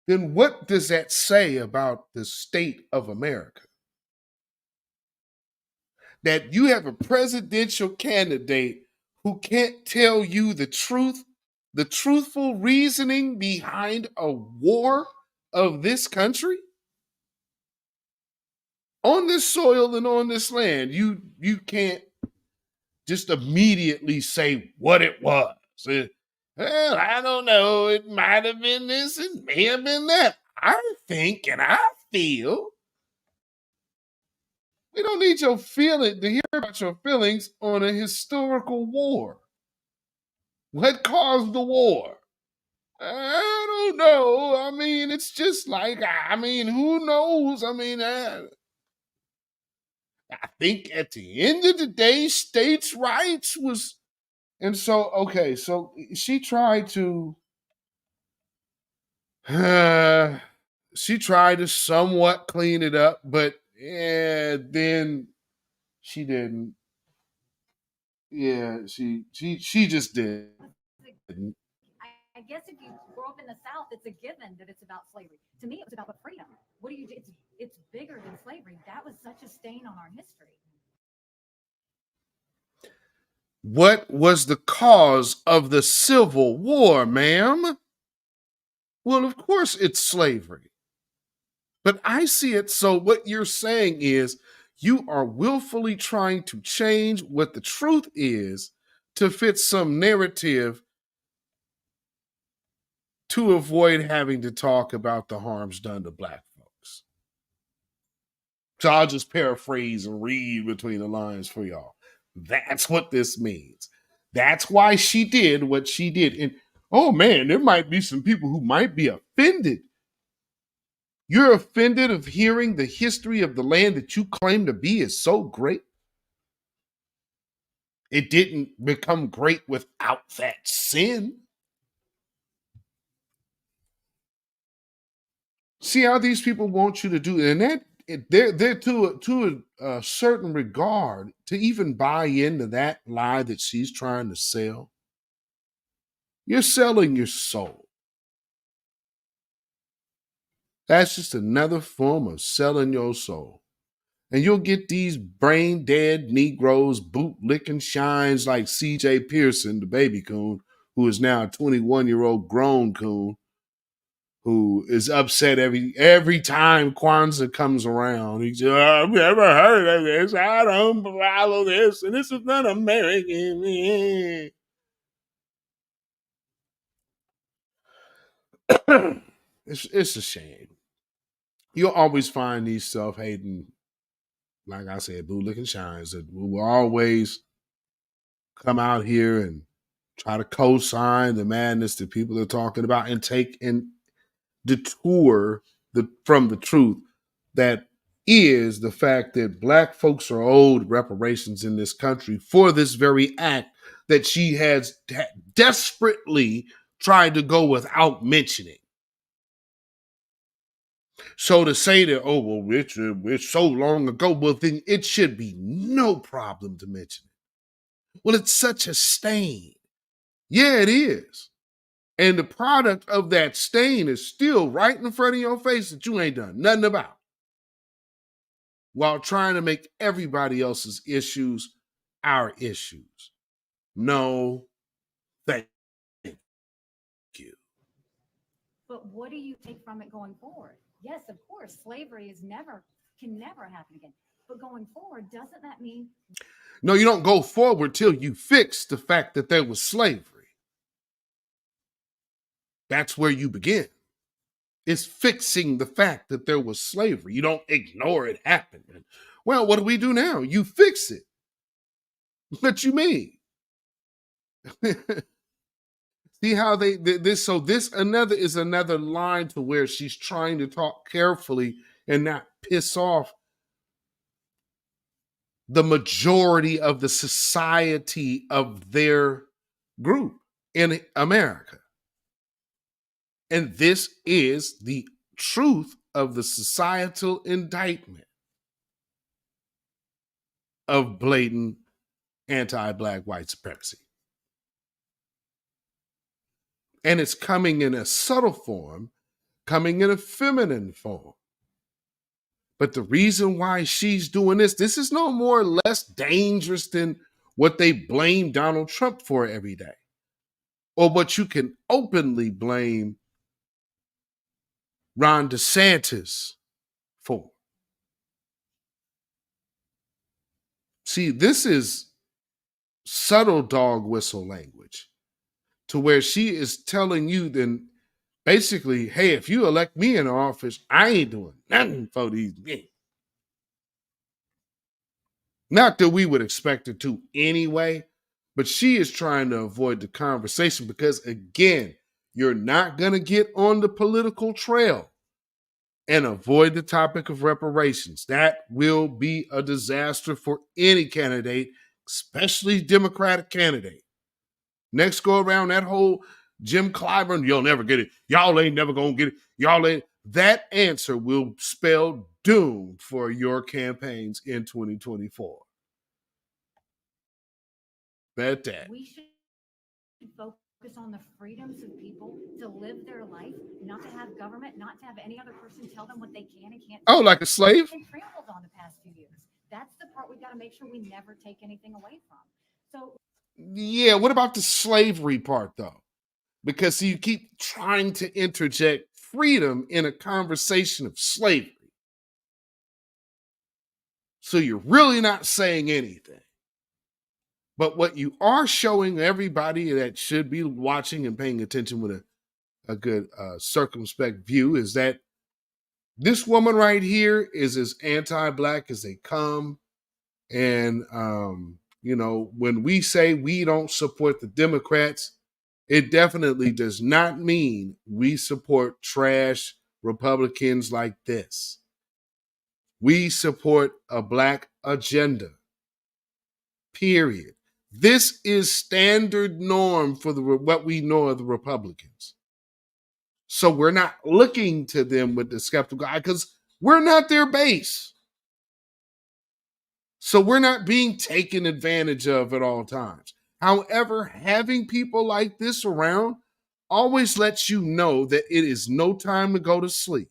then what does that say about the state of America? That you have a presidential candidate who can't tell you the truth, the truthful reasoning behind a war of this country? On this soil and on this land, you can't just immediately say what it was. Well, I don't know. It might have been this, it may have been that. I think and I feel. We don't need your feeling to hear about your feelings on a historical war. What caused the war? I don't know. I mean, it's just like, who knows? I think at the end of the day, states' rights was, and so, okay, so she tried to somewhat clean it up, but then she didn't. Yeah, she just didn't. I I guess if you grow up in the South, it's a given that it's about slavery. To me, it was about freedom. What do you do? It's bigger than slavery. That was such a stain on our history. What was the cause of the Civil War, ma'am? Well, of course it's slavery. But I see it, so what you're saying is you are willfully trying to change what the truth is to fit some narrative to avoid having to talk about the harms done to Black folks. So I'll just paraphrase and read between the lines for y'all. That's what this means. That's why she did what she did. And oh man, there might be some people who might be offended. You're offended of hearing the history of the land that you claim to be is so great. It didn't become great without that sin. See how these people want you to do it. And that they're to a certain regard to even buy into that lie that she's trying to sell. You're selling your soul. That's just another form of selling your soul. And you'll get these brain dead Negroes boot-licking shines like C.J. Pearson, the baby coon, who is now a 21-year-old grown coon, who is upset every time Kwanzaa comes around. He says, oh, I've never heard of this. I don't follow this. And this is not American. It's a shame. You'll always find these self-hating, like I said, bootlicking shines that will always come out here and try to co-sign the madness that people are talking about and take and detour from the truth that is the fact that Black folks are owed reparations in this country for this very act that she has desperately tried to go without mentioning. So to say that, oh, well, it's so long ago, well, then it should be no problem to mention it. Well, it's such a stain. Yeah, it is. And the product of that stain is still right in front of your face that you ain't done nothing about, while trying to make everybody else's issues our issues. No, thank you. But what do you take from it going forward? Yes, of course, slavery can never happen again. But going forward, doesn't that mean? No, you don't go forward till you fix the fact that there was slavery. That's where you begin. It's fixing the fact that there was slavery. You don't ignore it happening. Well, what do we do now? You fix it. What you mean? See how this is another line to where she's trying to talk carefully and not piss off the majority of the society of their group in America. And this is the truth of the societal indictment of blatant anti-Black white supremacy. And it's coming in a subtle form, coming in a feminine form. But the reason why she's doing this is no more or less dangerous than what they blame Donald Trump for every day, or what you can openly blame Ron DeSantis for. See, this is subtle dog whistle language to where she is telling you then basically, hey, if you elect me in office, I ain't doing nothing for these men. Not that we would expect her to anyway, but she is trying to avoid the conversation because, again, you're not going to get on the political trail and avoid the topic of reparations. That will be a disaster for any candidate, especially Democratic candidate. Next go around, that whole Jim Clyburn, you'll never get it. Y'all ain't never going to get it. That answer will spell doom for your campaigns in 2024. Bet that. We should focus focus on the freedoms of people to live their life, not to have government, not to have any other person tell them what they can and can't do. Oh, like a slave? Been trampled on the past few years. That's the part we've got to make sure we never take anything away from. So Yeah, what about the slavery part though? Because you keep trying to interject freedom in a conversation of slavery. So you're really not saying anything. But what you are showing everybody that should be watching and paying attention with a good circumspect view is that this woman right here is as anti-Black as they come. And, you know, when we say we don't support the Democrats, it definitely does not mean we support trash Republicans like this. We support a Black agenda, period. This is standard norm for what we know of the Republicans. So we're not looking to them with the skeptical eye because we're not their base. So we're not being taken advantage of at all times. However, having people like this around always lets you know that it is no time to go to sleep.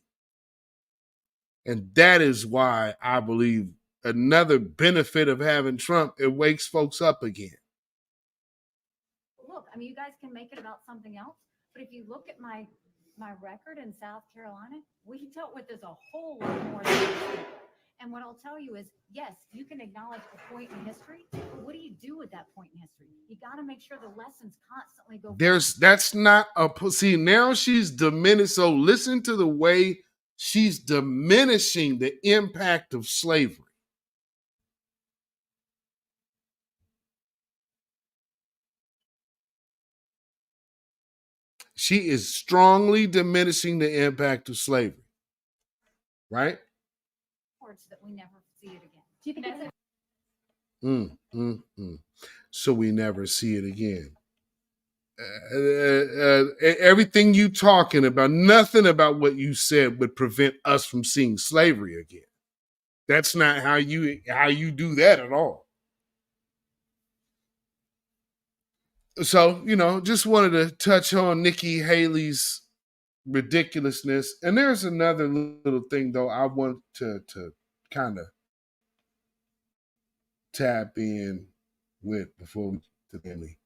And that is why I believe another benefit of having Trump, it wakes folks up again. look, I mean, you guys can make it about something else, but if you look at my record in South Carolina, we dealt with this a whole lot more than this. And what I'll tell you is, yes, you can acknowledge a point in history, but what do you do with that point in history? You got to make sure the lessons constantly go. That's not a, see, now she's diminished. So listen to the way she's diminishing the impact of slavery. She is strongly diminishing the impact of slavery, right? That we never see it again. Do you think So we never see it again. Everything you talking about, nothing about what you said would prevent us from seeing slavery again. That's not how you do that at all. So, you know, just wanted to touch on Nikki Haley's ridiculousness. And there's another little thing, though, I want to kind of tap in with before we to Bentley.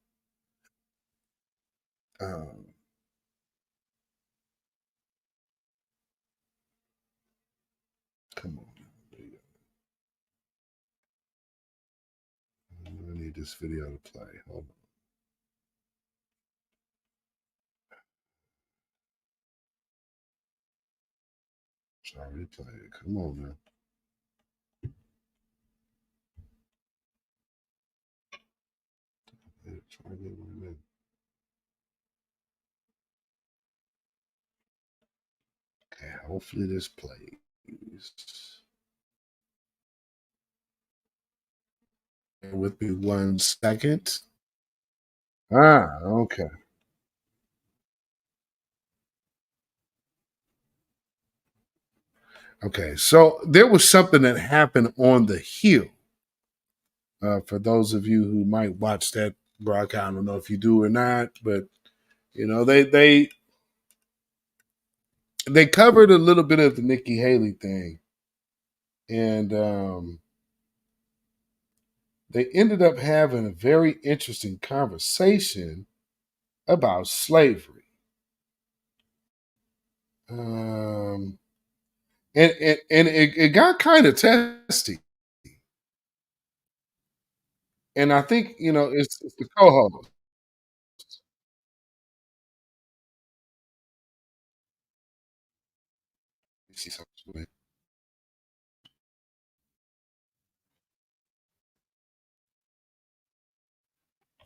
Come on. I need this video to play. Hold on. Sorry, play it. Come on now. Try to get one in. Okay, hopefully this plays. Bear with me 1 second. Okay. Okay, so there was something that happened on the Hill. For those of you who might watch that broadcast, I don't know if you do or not, but you know they covered a little bit of the Nikki Haley thing, and they ended up having a very interesting conversation about slavery. And it got kind of testy. And I think, you know, it's the co-host. See something.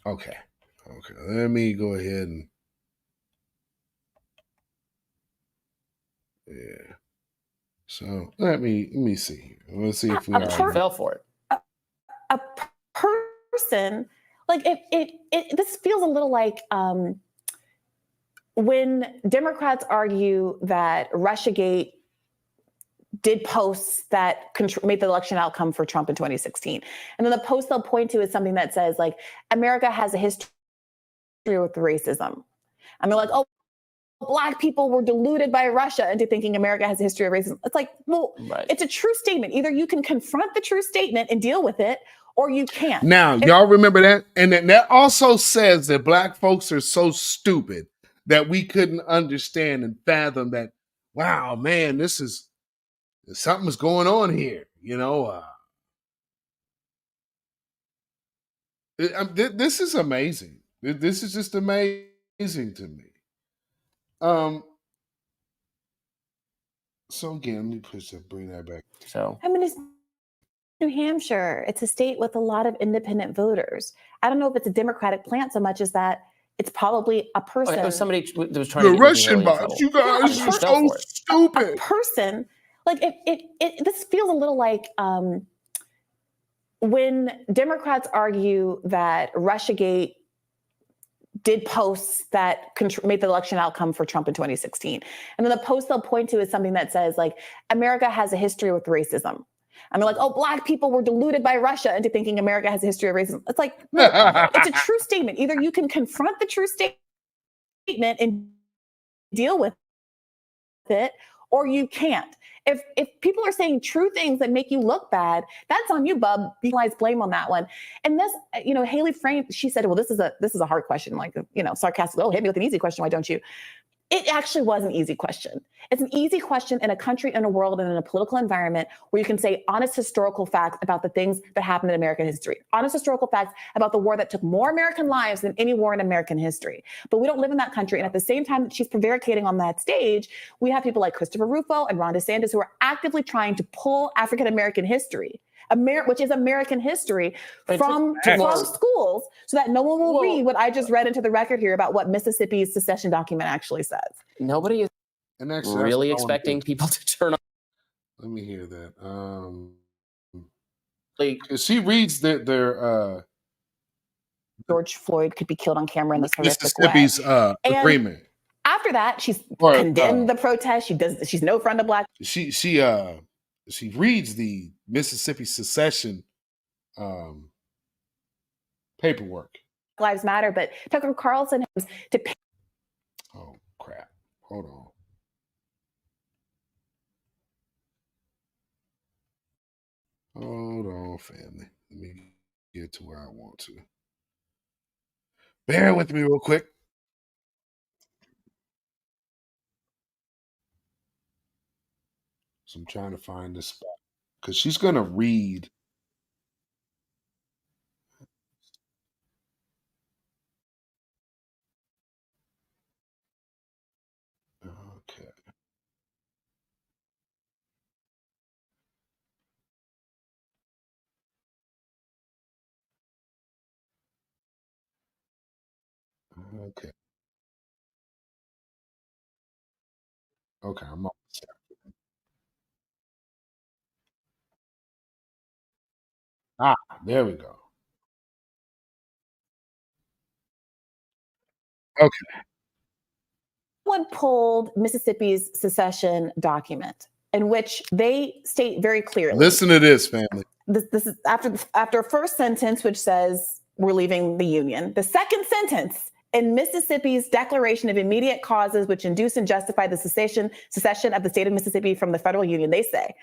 Okay. Let me go ahead and yeah. So let me see. Let's see if we fell for it. A person, like this feels a little like when Democrats argue that Russiagate did posts that made the election outcome for Trump in 2016. And then the post they'll point to is something that says, like, America has a history with racism. And they're like, oh, Black people were deluded by Russia into thinking America has a history of racism. It's like, well, it's a true statement. Either you can confront the true statement and deal with it, or you can't. Now, y'all remember that? And that also says that Black folks are so stupid that we couldn't understand and fathom that, wow, man, something's going on here, this is amazing. This is just amazing to me. So again, let me bring that back. So I mean, it's New Hampshire. It's a state with a lot of independent voters. I don't know if it's a Democratic plant so much as that it's probably a person. Oh, somebody that was trying the to get Russian bots. You guys are so stupid. A person, like this feels a little like when Democrats argue that Russiagate did posts that made the election outcome for Trump in 2016. And then the post they'll point to is something that says, like, America has a history with racism. And they're like, oh, Black people were deluded by Russia into thinking America has a history of racism. It's like, no, it's a true statement. Either you can confront the true statement and deal with it, or you can't. If people are saying true things that make you look bad, that's on you, bub. You guys blame on that one. And this, Haley framed, she said, well, this is a hard question, like, sarcastic, oh, hit me with an easy question, why don't you? It actually was an easy question. It's an easy question in a country, in a world, and in a political environment where you can say honest historical facts about the things that happened in American history. Honest historical facts about the war that took more American lives than any war in American history. But we don't live in that country. And at the same time that she's prevaricating on that stage, we have people like Christopher Rufo and Ron DeSantis who are actively trying to pull African-American history, which is American history, from schools so that no one will read what I just read into the record here about what Mississippi's secession document actually says. Nobody is really expecting people to turn on. Let me hear that. She reads their George Floyd could be killed on camera in this horrific Mississippi's way. agreement. After that, she's condemned the protest. She's no friend of Black. She reads the Mississippi secession paperwork. Lives Matter, but Tucker Carlson has to pay. Oh crap! Hold on. Hold on, family. Let me get to where I want to. Bear with me real quick. So I'm trying to find this spot because she's going to read. Okay. Okay. Okay, I'm almost there. There we go. Okay. Someone pulled Mississippi's secession document in which they state very clearly. Listen to this, family. This is after first sentence, which says we're leaving the Union. The second sentence in Mississippi's Declaration of Immediate Causes which induce and justify the secession of the state of Mississippi from the federal union, they say,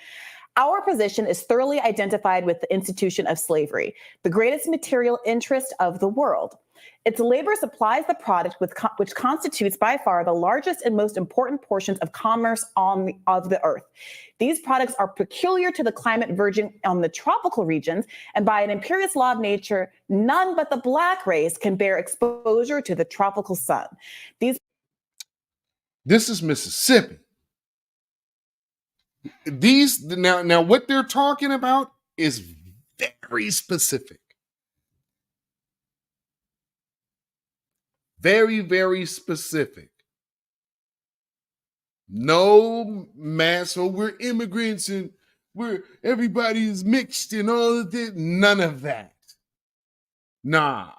our position is thoroughly identified with the institution of slavery, the greatest material interest of the world. Its labor supplies the product which constitutes by far the largest and most important portions of commerce of the earth. These products are peculiar to the climate verging on the tropical regions, and by an imperious law of nature, none but the Black race can bear exposure to the tropical sun. This is Mississippi. Now what they're talking about is very specific. Very, very specific. No mass, we're immigrants and everybody is mixed and all of that. None of that. Nah.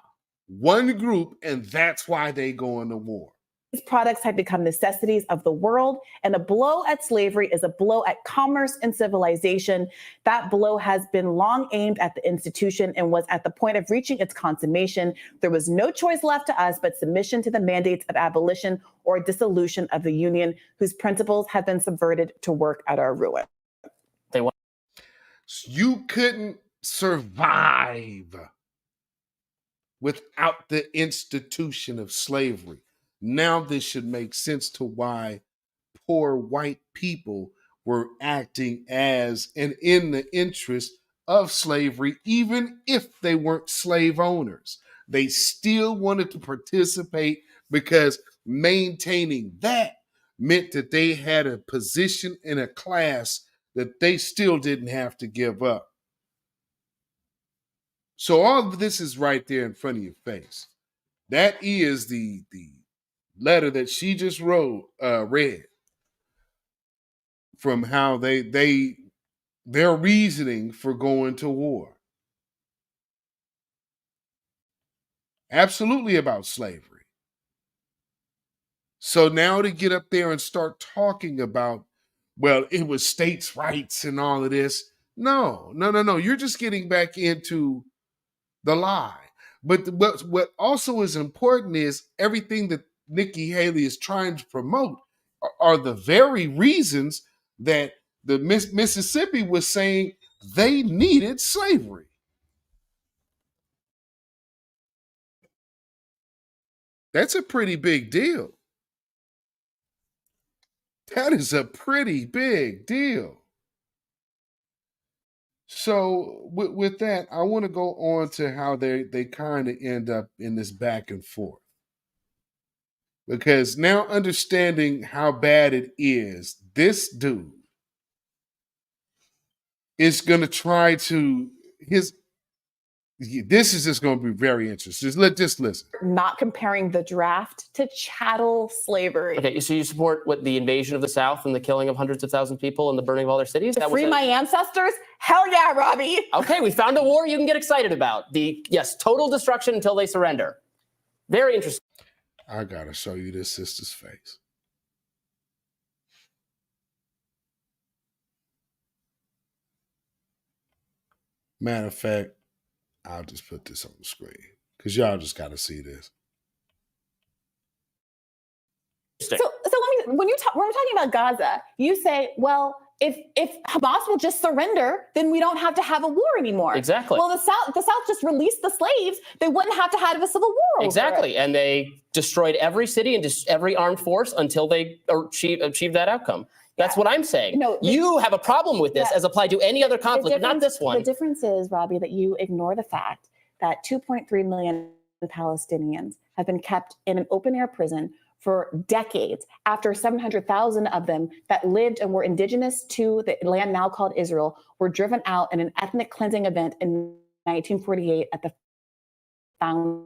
One group, and that's why they go into war. products have become necessities of the world, and a blow at slavery is a blow at commerce and civilization. That blow has been long aimed at the institution and was at the point of reaching its consummation. There was no choice left to us but submission to the mandates of abolition or dissolution of the Union, whose principles have been subverted to work at our ruin. You couldn't survive without the institution of slavery. Now this should make sense to why poor white people were acting as and in the interest of slavery, even if they weren't slave owners. They still wanted to participate because maintaining that meant that they had a position in a class that they still didn't have to give up. So all of this is right there in front of your face. That is the letter that she just read from how their reasoning for going to war. Absolutely about slavery. So now to get up there and start talking about, well, it was states' rights and all of this. No. You're just getting back into the lie. But what also is important is everything that Nikki Haley is trying to promote are the very reasons that the Mississippi was saying they needed slavery. That's a pretty big deal. That is a pretty big deal. So with that, I want to go on to how they kind of end up in this back and forth. Because now understanding how bad it is, this dude is going to try to, this is just going to be very interesting. Just listen. Not comparing the draft to chattel slavery. Okay, so you support what, the invasion of the South and the killing of hundreds of thousands of people and the burning of all their cities? To free my ancestors? Hell yeah, Robbie. Okay, we found a war you can get excited about. Yes, total destruction until they surrender. Very interesting. I gotta show you this sister's face. Matter of fact, I'll just put this on the screen because y'all just gotta see this. So let me, when we're talking about Gaza, you say, well, if Hamas will just surrender, then we don't have to have a war anymore. Exactly. Well, the South just released the slaves. They wouldn't have to have a civil war. Exactly. And they destroyed every city and just every armed force until they achieved that outcome. That's what I'm saying. No, you have a problem with this as applied to any other conflict, but not this one. The difference is, Robbie, that you ignore the fact that 2.3 million Palestinians have been kept in an open-air prison for decades, after 700,000 of them that lived and were indigenous to the land now called Israel were driven out in an ethnic cleansing event in 1948 at the founding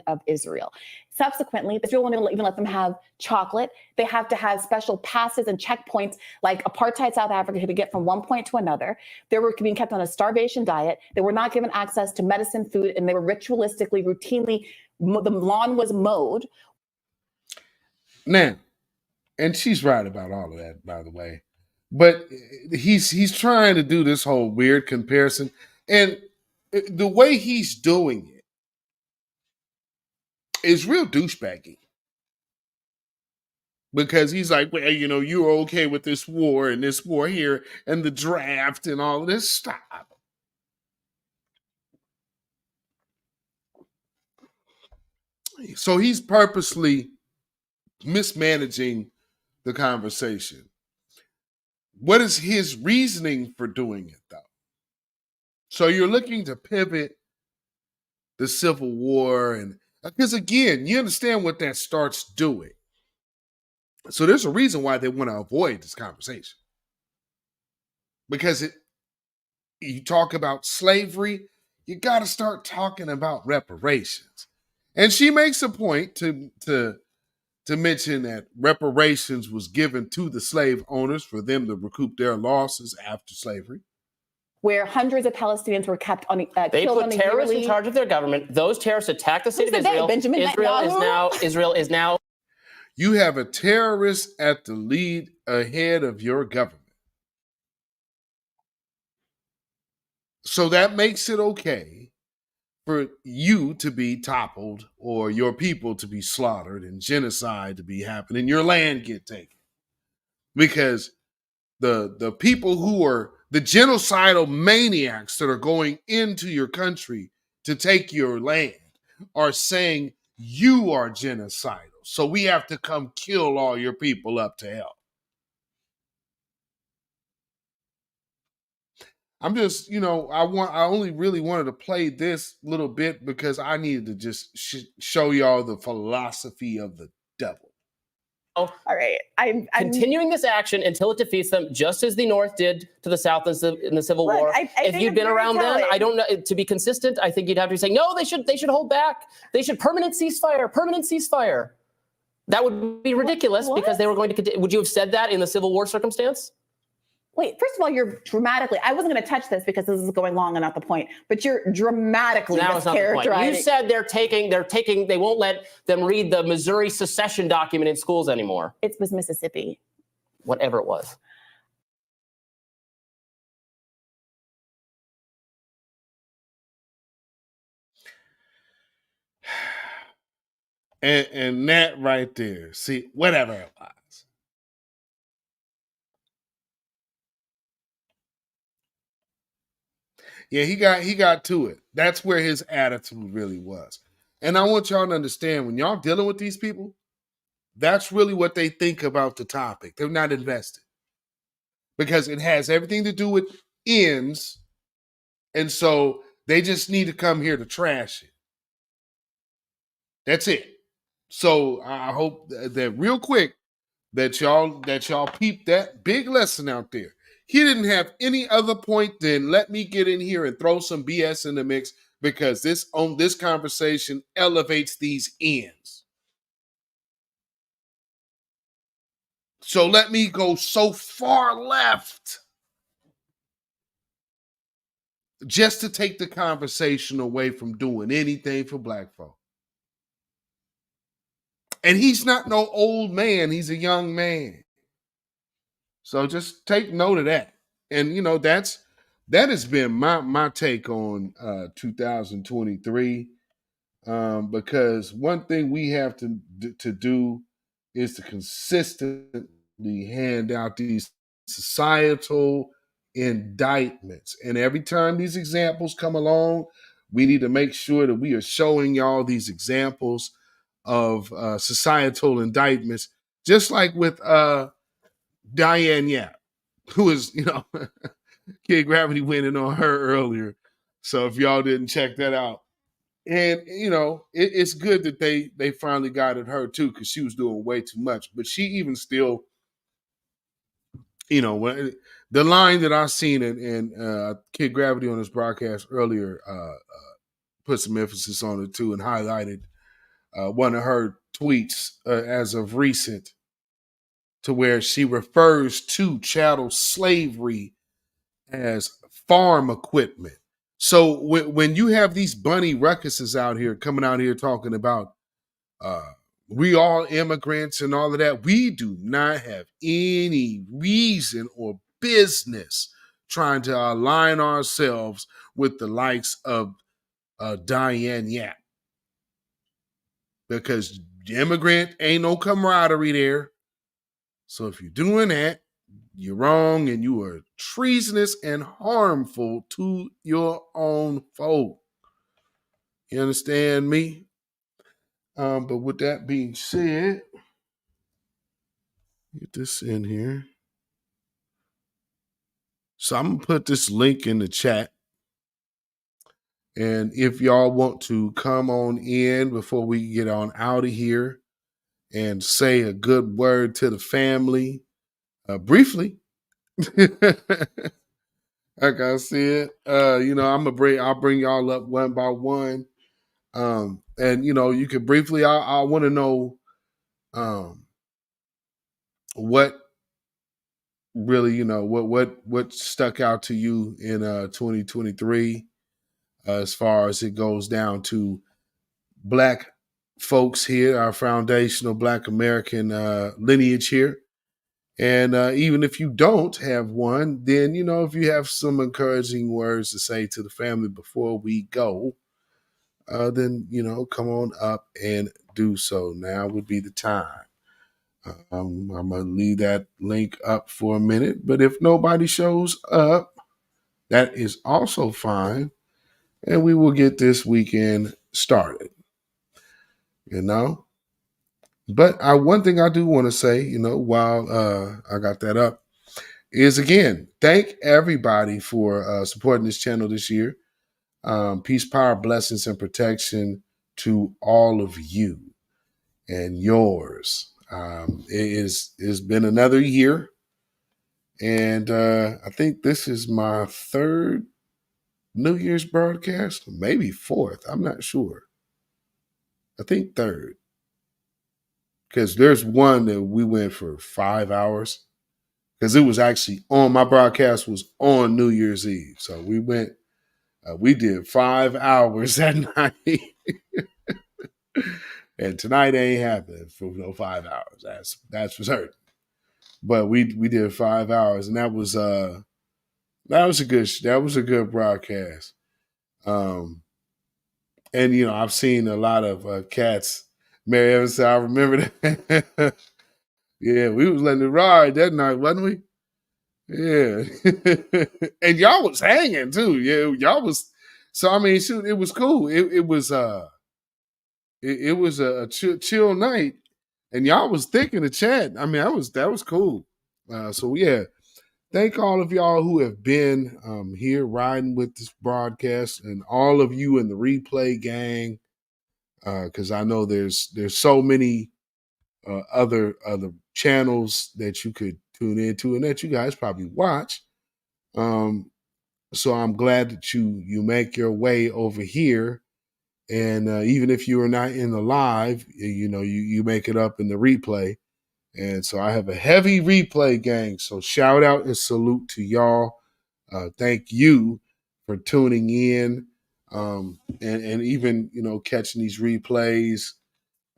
of Israel. Subsequently, Israel won't even let them have chocolate. They have to have special passes and checkpoints like apartheid South Africa to get from one point to another. They were being kept on a starvation diet. They were not given access to medicine, food, and they were ritualistically, routinely, the lawn was mowed. Now, and she's right about all of that, by the way. But he's trying to do this whole weird comparison. And the way he's doing it is real douchebaggy. Because he's like, well, you know, you're okay with this war and this war here and the draft and all of this. Stop. So he's purposely mismanaging the conversation. What is his reasoning for doing it, though? So you're looking to pivot the Civil War, and because again, you understand what that starts doing. So there's a reason why they want to avoid this conversation. Because you talk about slavery, you got to start talking about reparations. And she makes a point to mention that reparations was given to the slave owners for them to recoup their losses after slavery. where hundreds of Palestinians were kept on They killed put on a terrorists in yearly. charge of their government. Those terrorists attacked the state of Who's the they? Israel. Benjamin Israel is now. You have a terrorist at the lead ahead of your government. So that makes it okay for you to be toppled or your people to be slaughtered and genocide to be happening, your land get taken. Because the people who are the genocidal maniacs that are going into your country to take your land are saying you are genocidal. So we have to come kill all your people up to hell. I'm just, I only really wanted to play this little bit because I needed to just show y'all the philosophy of the devil. All right. I'm continuing this action until it defeats them, just as the North did to the South in the Civil War. If you'd been around then, I don't know. To be consistent, I think you'd have to be saying, no, they should hold back. They should permanent ceasefire. That would be ridiculous because they were going to. Would you have said that in the Civil War circumstance? Wait, first of all, you're dramatically, I wasn't going to touch this because this is going long and not the point, but you're dramatically mischaracterizing. You said they won't let them read the Missouri secession document in schools anymore. It was Mississippi. Whatever it was. And that right there, see, whatever it was. Yeah, he got to it. That's where his attitude really was. And I want y'all to understand, when y'all dealing with these people, that's really what they think about the topic. They're not invested. Because it has everything to do with ends. And so they just need to come here to trash it. That's it. So I hope that real quick that y'all peep that big lesson out there. He didn't have any other point than let me get in here and throw some BS in the mix because this conversation elevates these ends. So let me go so far left just to take the conversation away from doing anything for black folk. And he's not no old man. He's a young man. So just take note of that. And, that has been my take on 2023. Because one thing we have to do is to consistently hand out these societal indictments. And every time these examples come along, we need to make sure that we are showing y'all these examples of societal indictments, just like with Diane Yap, who is, Kid Gravity winning on her earlier. So if y'all didn't check that out. And, it's good that they finally got at her too, because she was doing way too much. But she even still, the line that I seen in Kid Gravity on his broadcast earlier put some emphasis on it too and highlighted one of her tweets as of recent, to where she refers to chattel slavery as farm equipment. So when you have these bunny ruckuses out here coming out here talking about we all immigrants and all of that, we do not have any reason or business trying to align ourselves with the likes of Diane Yap. Because immigrant ain't no camaraderie there. So if you're doing that, you're wrong and you are treasonous and harmful to your own folk. You understand me? But with that being said, get this in here. So I'm going to put this link in the chat. And if y'all want to come on in before we get on out of here and say a good word to the family, briefly, like I said, I'll bring y'all up one by one. And you can briefly, I want to know what really, what stuck out to you in 2023 as far as it goes down to Black folks here, our foundational Black American lineage here. And even if you don't have one, then, if you have some encouraging words to say to the family before we go, then, come on up and do so. Now would be the time. I'm going to leave that link up for a minute. But if nobody shows up, that is also fine. And we will get this weekend started. But one thing I do want to say, while I got that up, is again, thank everybody for supporting this channel this year. Peace, power, blessings, and protection to all of you and yours. It's been another year, and I think this is my third New Year's broadcast, maybe fourth. I'm not sure. I think third. Because there's one that we went for 5 hours. Because it was actually my broadcast was on New Year's Eve. So we went, we did 5 hours that night. And tonight ain't happening for no 5 hours. That's for certain. But we did 5 hours, and that was a good broadcast. And I've seen a lot of cats. Mary Evans said, I remember that. Yeah, we was letting it ride that night, wasn't we? Yeah. And y'all was hanging too. Yeah, y'all was. So I mean, shoot, it was cool. It was a chill night, and y'all was thick in the chat. I mean, that was cool. So yeah, thank all of y'all who have been here riding with this broadcast, and all of you in the replay gang, because I know there's so many other channels that you could tune into and that you guys probably watch. So I'm glad that you make your way over here, and even if you are not in the live, you make it up in the replay. And so I have a heavy replay gang. So shout out and salute to y'all. Thank you for tuning in, and even catching these replays.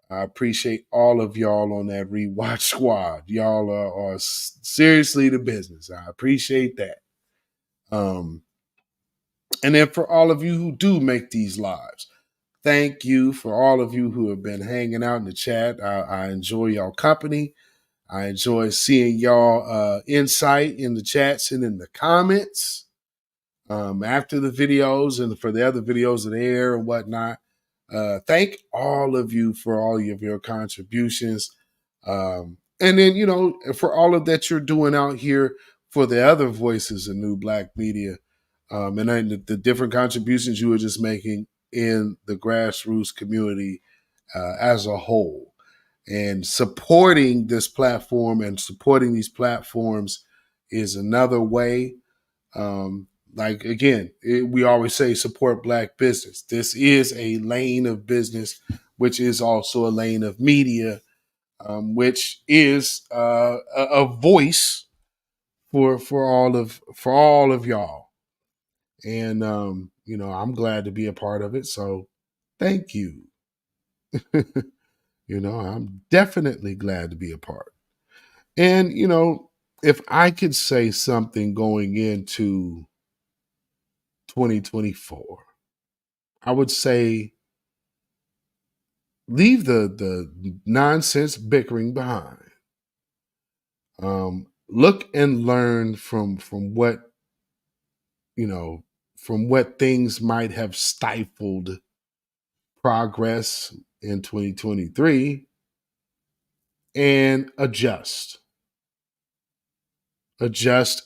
I appreciate all of y'all on that rewatch squad. Y'all are seriously the business. I appreciate that. And then for all of you who do make these lives, thank you for all of you who have been hanging out in the chat. I enjoy y'all company. I enjoy seeing y'all insight in the chats and in the comments after the videos and for the other videos that air and whatnot. Thank all of you for all of your contributions. And then, for all of that you're doing out here for the other voices in New Black Media, and the different contributions you were just making in the grassroots community as a whole. And supporting this platform and supporting these platforms is another way. We always say support Black business. This is a lane of business, which is also a lane of media, which is a voice for all of y'all. And I'm glad to be a part of it. So thank you. I'm definitely glad to be a part. And if I could say something going into 2024, I would say leave the nonsense bickering behind. Look and learn from what things might have stifled progress in 2023, and adjust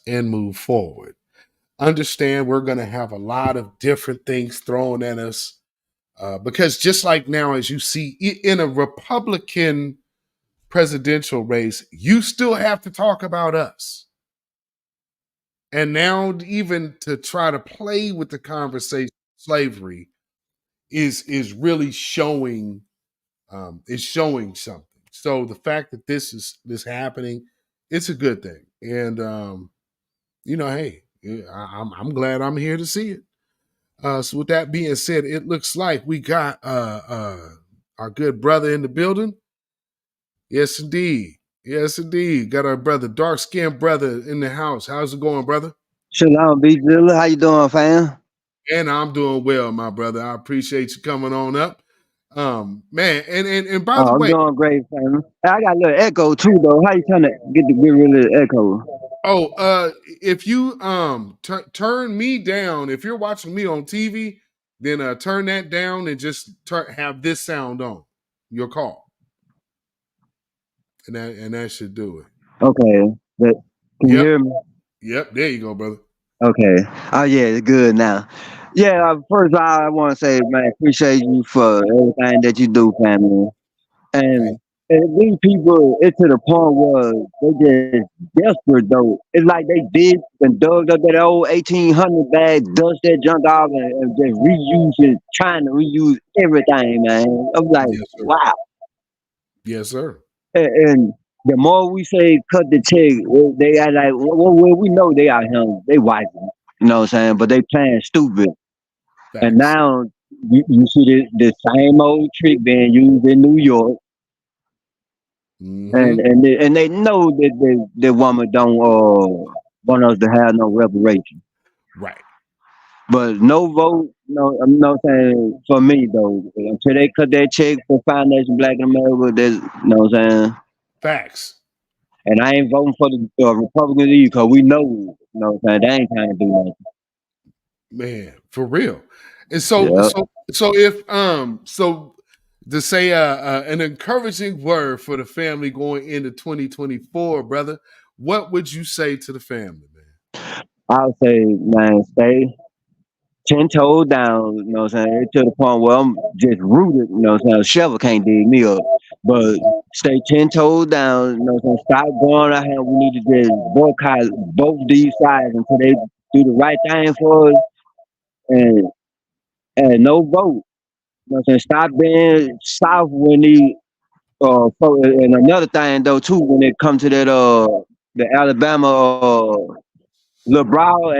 and move forward. Understand we're going to have a lot of different things thrown at us, because just like now, as you see in a Republican presidential race, you still have to talk about us. And now even to try to play with the conversation of slavery is really showing, is showing something. So the fact that this is happening It's a good thing. And hey, I'm glad I'm here to see it. So with that being said, it looks like we got our good brother in the building. Yes, indeed. Yes, indeed. Got our brother, dark-skinned brother in the house. How's it going, brother? Shalom, beatzilla. How you doing, fam? And I'm doing well, my brother. I appreciate you coming on up. Man, and by the I'm way, doing great, fam. I got a little echo too, though. How you trying to get rid of the echo? if you turn me down, if you're watching me on TV, then turn that down and just have this sound on your call, and that should do it. Okay, but can you hear me? Yep, there you go, brother. Okay. Oh yeah, it's good now. Yeah. First of all, I want to say, man, appreciate you for everything that you do, family. And these people, it's to the point where they just desperate though. It's like they did and dug up that old 1800 bag, dust that junk off, and just reuse it, trying to reuse everything, man. I'm like, wow. Yes, sir. And the more we say cut the check, they are like, well, we know they out here, they white, you know what I'm saying? But they playing stupid. Thanks. And now you see the same old trick being used in New York. Mm-hmm. And they know that the woman don't want us to have no reparation. Right. But no vote, no, I'm not saying for me though. Until they cut that check for Foundation Black America, there's, you know what I'm saying? Facts. And I ain't voting for the Republicans either, because we know, you know what I'm saying, they ain't trying to do nothing. Man, for real. And so if to say an encouraging word for the family going into 2024, brother, what would you say to the family, man? I'll say, man, stay 10 toes down, you know what I'm saying, to the point where I'm just rooted, you know what I'm saying, a shovel can't dig me up. But stay 10 toes down, you know what I'm saying, stop going out here. We need to just boycott both these sides until they do the right thing for us, and no vote. You know what I'm saying, stop being soft when the and another thing though too, when it comes to that the Alabama little brawl,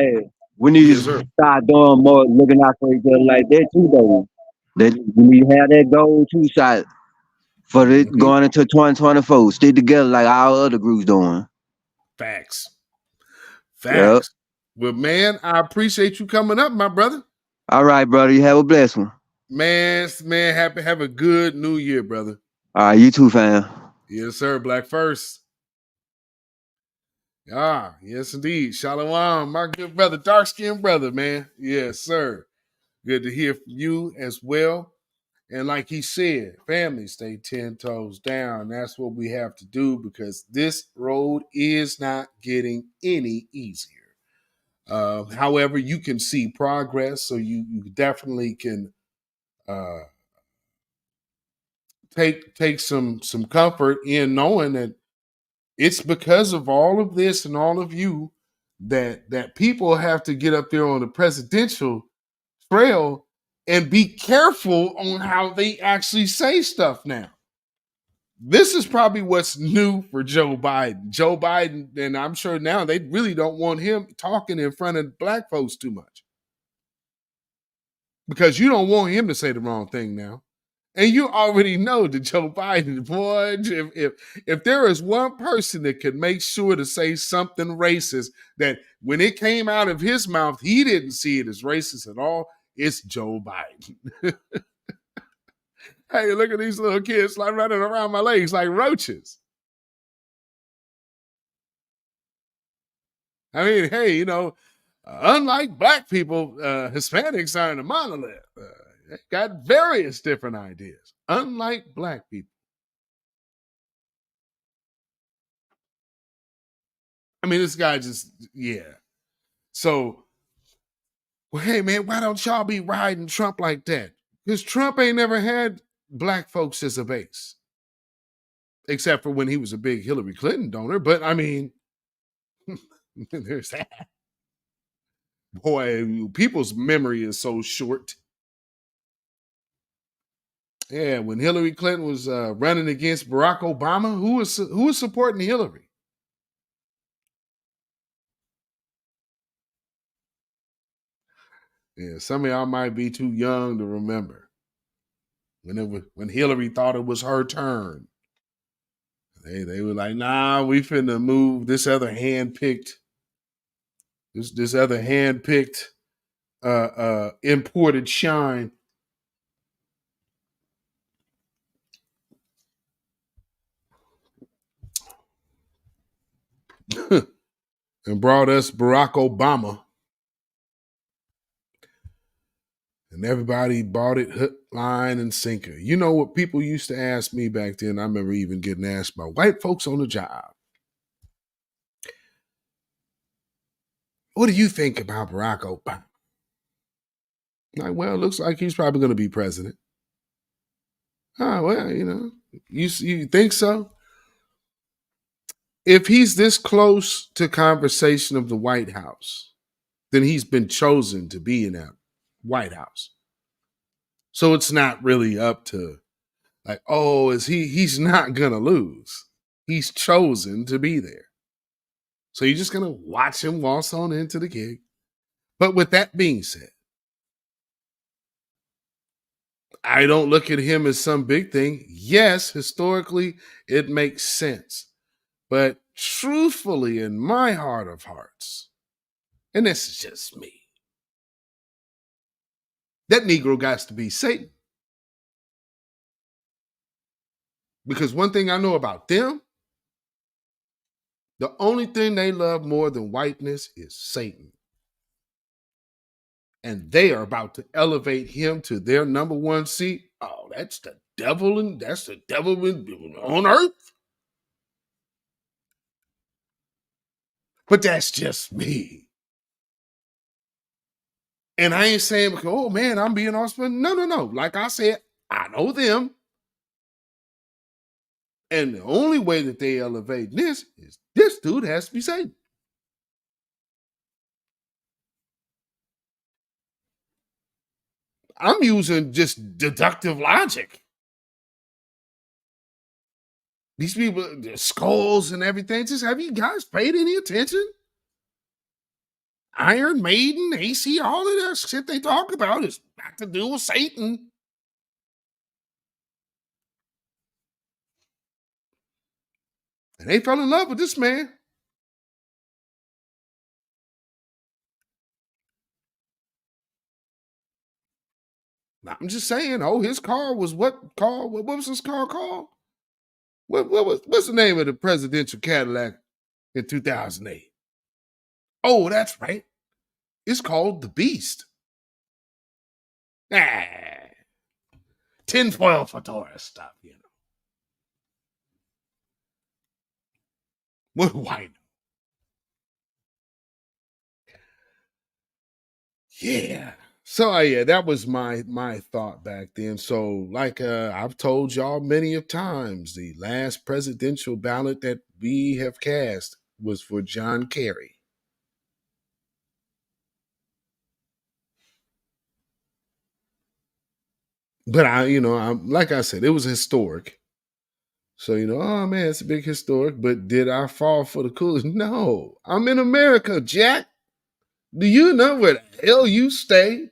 we need to start doing more, looking out for each other like that too though. That we need to have that goal two shot for it going into 2024. Stick together like all other groups doing. Facts. Yep. Well, man, I appreciate you coming up, my brother. All right, brother. You have a blessed one. Man, have a good new year, brother. All right, you too, fam. Yes, sir. Black first. Yes, indeed. Shalom, my good brother, dark-skinned brother, man. Yes, sir. Good to hear from you as well. And like he said, family, stay 10 toes down. That's what we have to do, because this road is not getting any easier. However, you can see progress, so you definitely can take some comfort in knowing that it's because of all of this and all of you that people have to get up there on the presidential trail and be careful on how they actually say stuff now. This is probably what's new for Joe Biden. Joe Biden, and I'm sure now they really don't want him talking in front of black folks too much, because you don't want him to say the wrong thing now. And you already know that Joe Biden, boy, if there is one person that could make sure to say something racist that when it came out of his mouth, he didn't see it as racist at all, it's Joe Biden. Hey, look at these little kids like running around my legs like roaches. I mean, hey, unlike black people, Hispanics aren't a monolith. They got various different ideas, unlike black people. I mean, this guy just, So, well, hey, man, why don't y'all be riding Trump like that? Because Trump ain't never had black folks as a base, except for when he was a big Hillary Clinton donor. But, I mean, there's that. Boy, people's memory is so short. Yeah, when Hillary Clinton was running against Barack Obama, who was supporting Hillary? Yeah, some of y'all might be too young to remember when Hillary thought it was her turn. They were like, nah, we finna move this other hand-picked imported shine. And brought us Barack Obama. And everybody bought it hook, line, and sinker. You know what people used to ask me back then? I remember even getting asked by white folks on the job. What do you think about Barack Obama? Like, well, it looks like he's probably going to be president. Oh, well, you think so? If he's this close to conversation of the White House, then he's been chosen to be in that White House. So it's not really up to like, oh, he's not going to lose. He's chosen to be there. So you're just going to watch him waltz on into the gig. But with that being said, I don't look at him as some big thing. Yes, historically, it makes sense. But truthfully, in my heart of hearts, and this is just me, that Negro got to be Satan. Because one thing I know about them, the only thing they love more than whiteness is Satan. And they are about to elevate him to their number one seat. Oh, that's the devil, and that's the devil on earth. But that's just me. And I ain't saying, oh man, I'm being awesome. No. Like I said, I know them. And the only way that they elevate this is this dude has to be Satan. I'm using just deductive logic. These people, their skulls and everything, just have you guys paid any attention? Iron Maiden, AC, all of that shit they talk about is got to do with Satan. And they fell in love with this man. I'm just saying, his car was what car? What was his car called? What's the name of the presidential Cadillac in 2008? Oh, that's right. It's called the Beast. Tinfoil fedora stuff, What do I know? Yeah. So that was my thought back then. So like I've told y'all many of times, the last presidential ballot that we have cast was for John Kerry. But I'm like I said, it was historic. So oh man, it's a big historic. But did I fall for the coolest? No, I'm in America, Jack. Do you know where the hell you stay?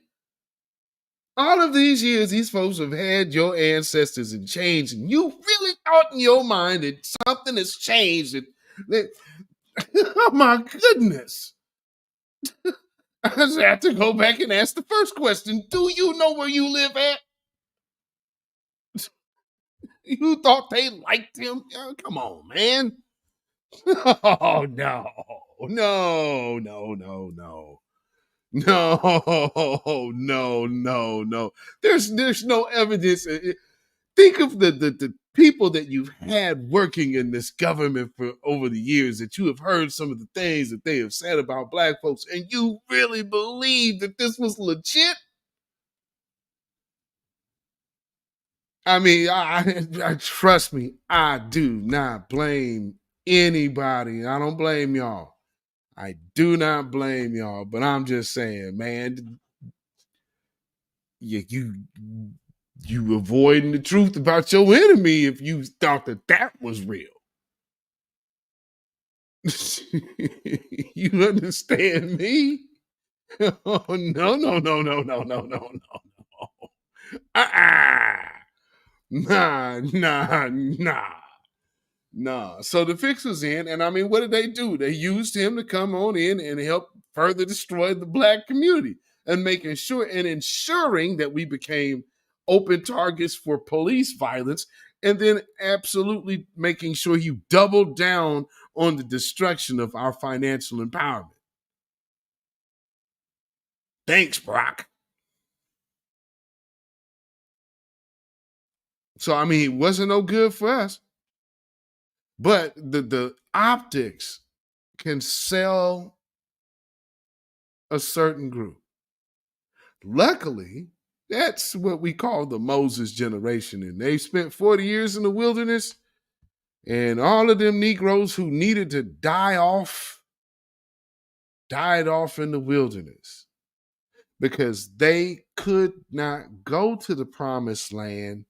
All of these years, these folks have had your ancestors and changed, and you really thought in your mind that something has changed. Oh my goodness. I just have to go back and ask the first question. Do you know where you live at? You thought they liked him? Oh, come on, man. Oh, no. No. There's no evidence. Think of the people that you've had working in this government for over the years, that you have heard some of the things that they have said about black folks, and you really believe that this was legit. I mean, I trust me, I do not blame anybody. I don't blame y'all. I do not blame y'all, but I'm just saying, man, you avoiding the truth about your enemy if you thought that was real. You understand me? No, no, no, no, no, no, no, no. Nah. So the fix was in, and I mean, what did they do? They used him to come on in and help further destroy the black community and ensuring that we became open targets for police violence, and then absolutely making sure you doubled down on the destruction of our financial empowerment. Thanks, Brock. So, I mean, it wasn't no good for us. But the optics can sell a certain group. Luckily, that's what we call the Moses generation. And they spent 40 years in the wilderness, and all of them Negroes who needed to died off in the wilderness because they could not go to the promised land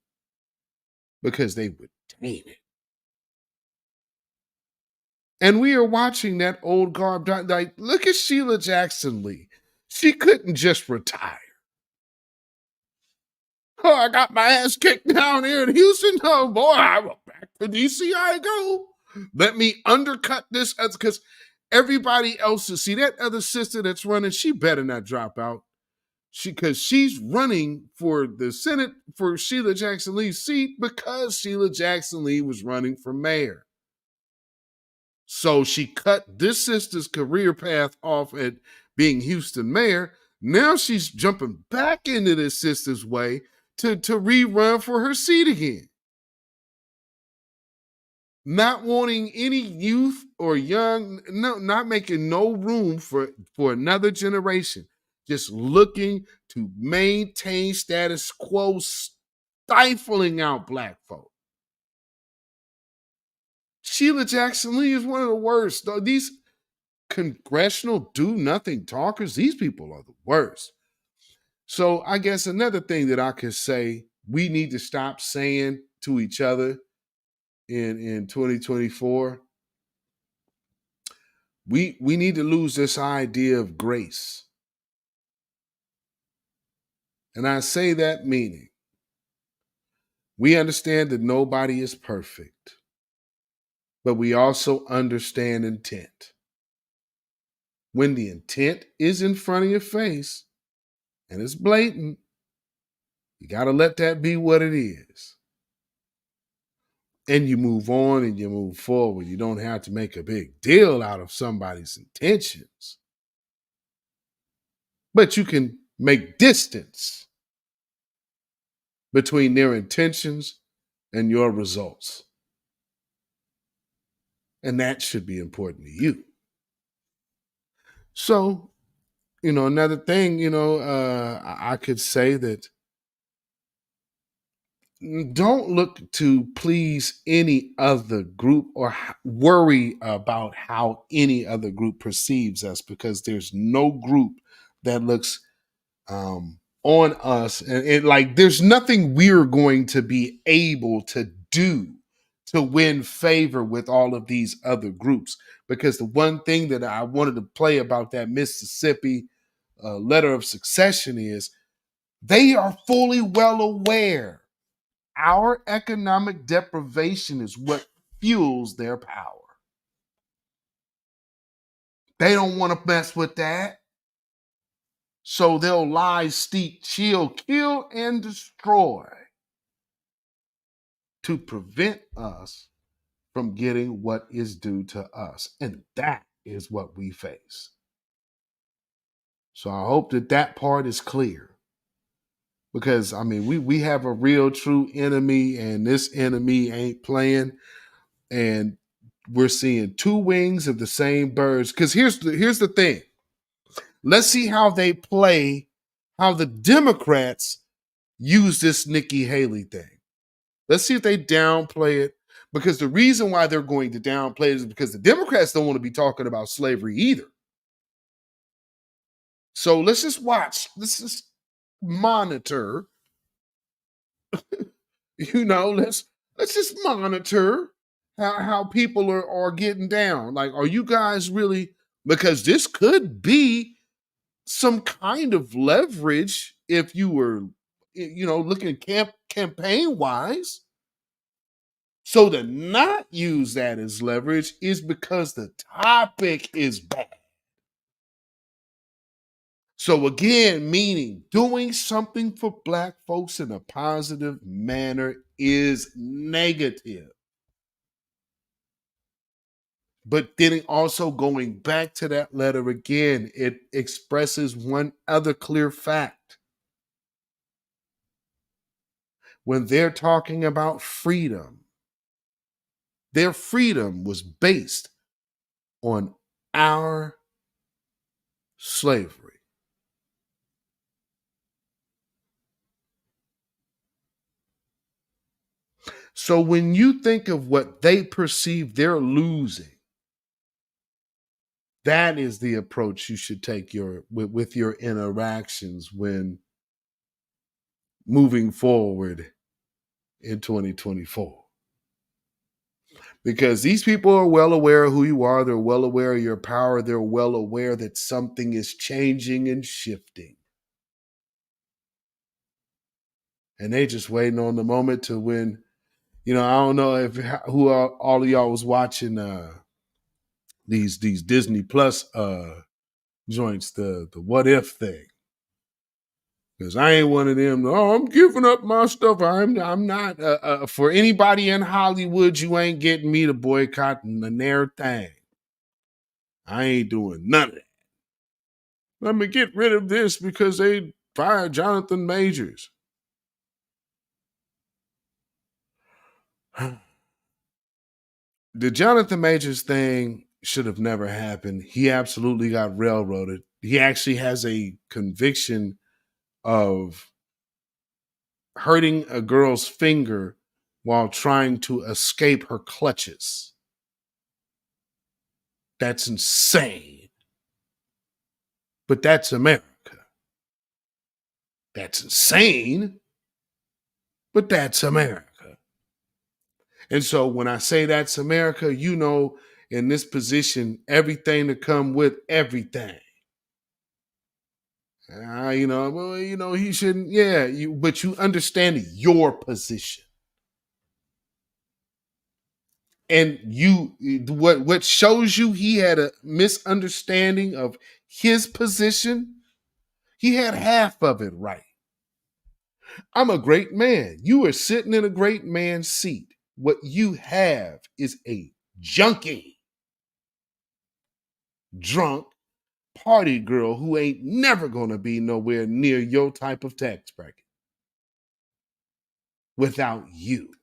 because they would tame it. And we are watching that old garb die. Like, look at Sheila Jackson Lee. She couldn't just retire. Oh, I got my ass kicked down here in Houston. Oh, boy, I'm back to DC I go. Let me undercut this because everybody else, see that other sister that's running, she better not drop out. Because she's running for the Senate for Sheila Jackson Lee's seat because Sheila Jackson Lee was running for mayor. So she cut this sister's career path off at being Houston mayor. Now she's jumping back into this sister's way to rerun for her seat again. Not wanting any youth or young, no, not making no room for another generation. Just looking to maintain status quo, stifling out black folk. Sheila Jackson Lee is one of the worst. These congressional do-nothing talkers, these people are the worst. So I guess another thing that I could say we need to stop saying to each other in 2024, we need to lose this idea of grace. And I say that meaning we understand that nobody is perfect, but we also understand intent. When the intent is in front of your face and it's blatant, you got to let that be what it is. And you move on and you move forward. You don't have to make a big deal out of somebody's intentions. But you can make distance between their intentions and your results. And that should be important to you. So, another thing, I could say that don't look to please any other group or worry about how any other group perceives us, because there's no group that looks on us and like there's nothing we're going to be able to do to win favor with all of these other groups. Because the one thing that I wanted to play about that Mississippi letter of succession is they are fully well aware our economic deprivation is what fuels their power. They don't want to mess with that. So they'll lie, steal, kill, and destroy to prevent us from getting what is due to us. And that is what we face. So I hope that part is clear. Because, I mean, we have a real true enemy, and this enemy ain't playing. And we're seeing two wings of the same birds. Because here's the thing. Let's see how they play, how the Democrats use this Nikki Haley thing. Let's see if they downplay it. Because the reason why they're going to downplay it is because the Democrats don't want to be talking about slavery either. So let's just watch. Let's just monitor. Let's just monitor how people are getting down. Like, are you guys really? Because this could be some kind of leverage if you were, looking campaign wise. So to not use that as leverage is because the topic is bad. So again, meaning doing something for Black folks in a positive manner is negative. But then also going back to that letter again, it expresses one other clear fact. When they're talking about freedom, their freedom was based on our slavery. So when you think of what they perceive they're losing, that is the approach you should take with your interactions when moving forward in 2024. Because these people are well aware of who you are. They're well aware of your power. They're well aware that something is changing and shifting. And they just waiting on the moment to when, I don't know who all of y'all was watching these Disney Plus joints, the what if thing. Because I ain't one of them. Oh, I'm giving up my stuff. I'm not. For anybody in Hollywood, you ain't getting me to boycott the near thing. I ain't doing none of that. Let me get rid of this because they fired Jonathan Majors. The Jonathan Majors thing should have never happened. He absolutely got railroaded. He actually has a conviction of hurting a girl's finger while trying to escape her clutches. That's insane. But that's America. That's insane. But that's America. And so when I say that's America, in this position, everything to come with everything. He shouldn't, but you understand your position. And what shows you he had a misunderstanding of his position, he had half of it right. I'm a great man. You are sitting in a great man's seat. What you have is a junkie, drunk, party girl who ain't never gonna be nowhere near your type of tax bracket without you.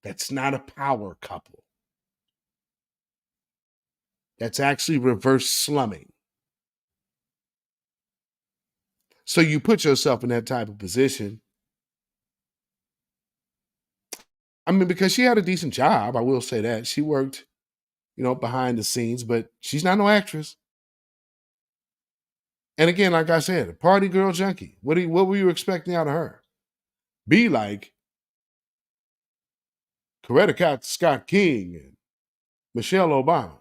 That's not a power couple. That's actually reverse slumming. So you put yourself in that type of position. I mean, because she had a decent job, I will say that. She worked, behind the scenes, but she's not no actress. And again, like I said, a party girl junkie. What were you expecting out of her? Be like Coretta Scott King and Michelle Obama.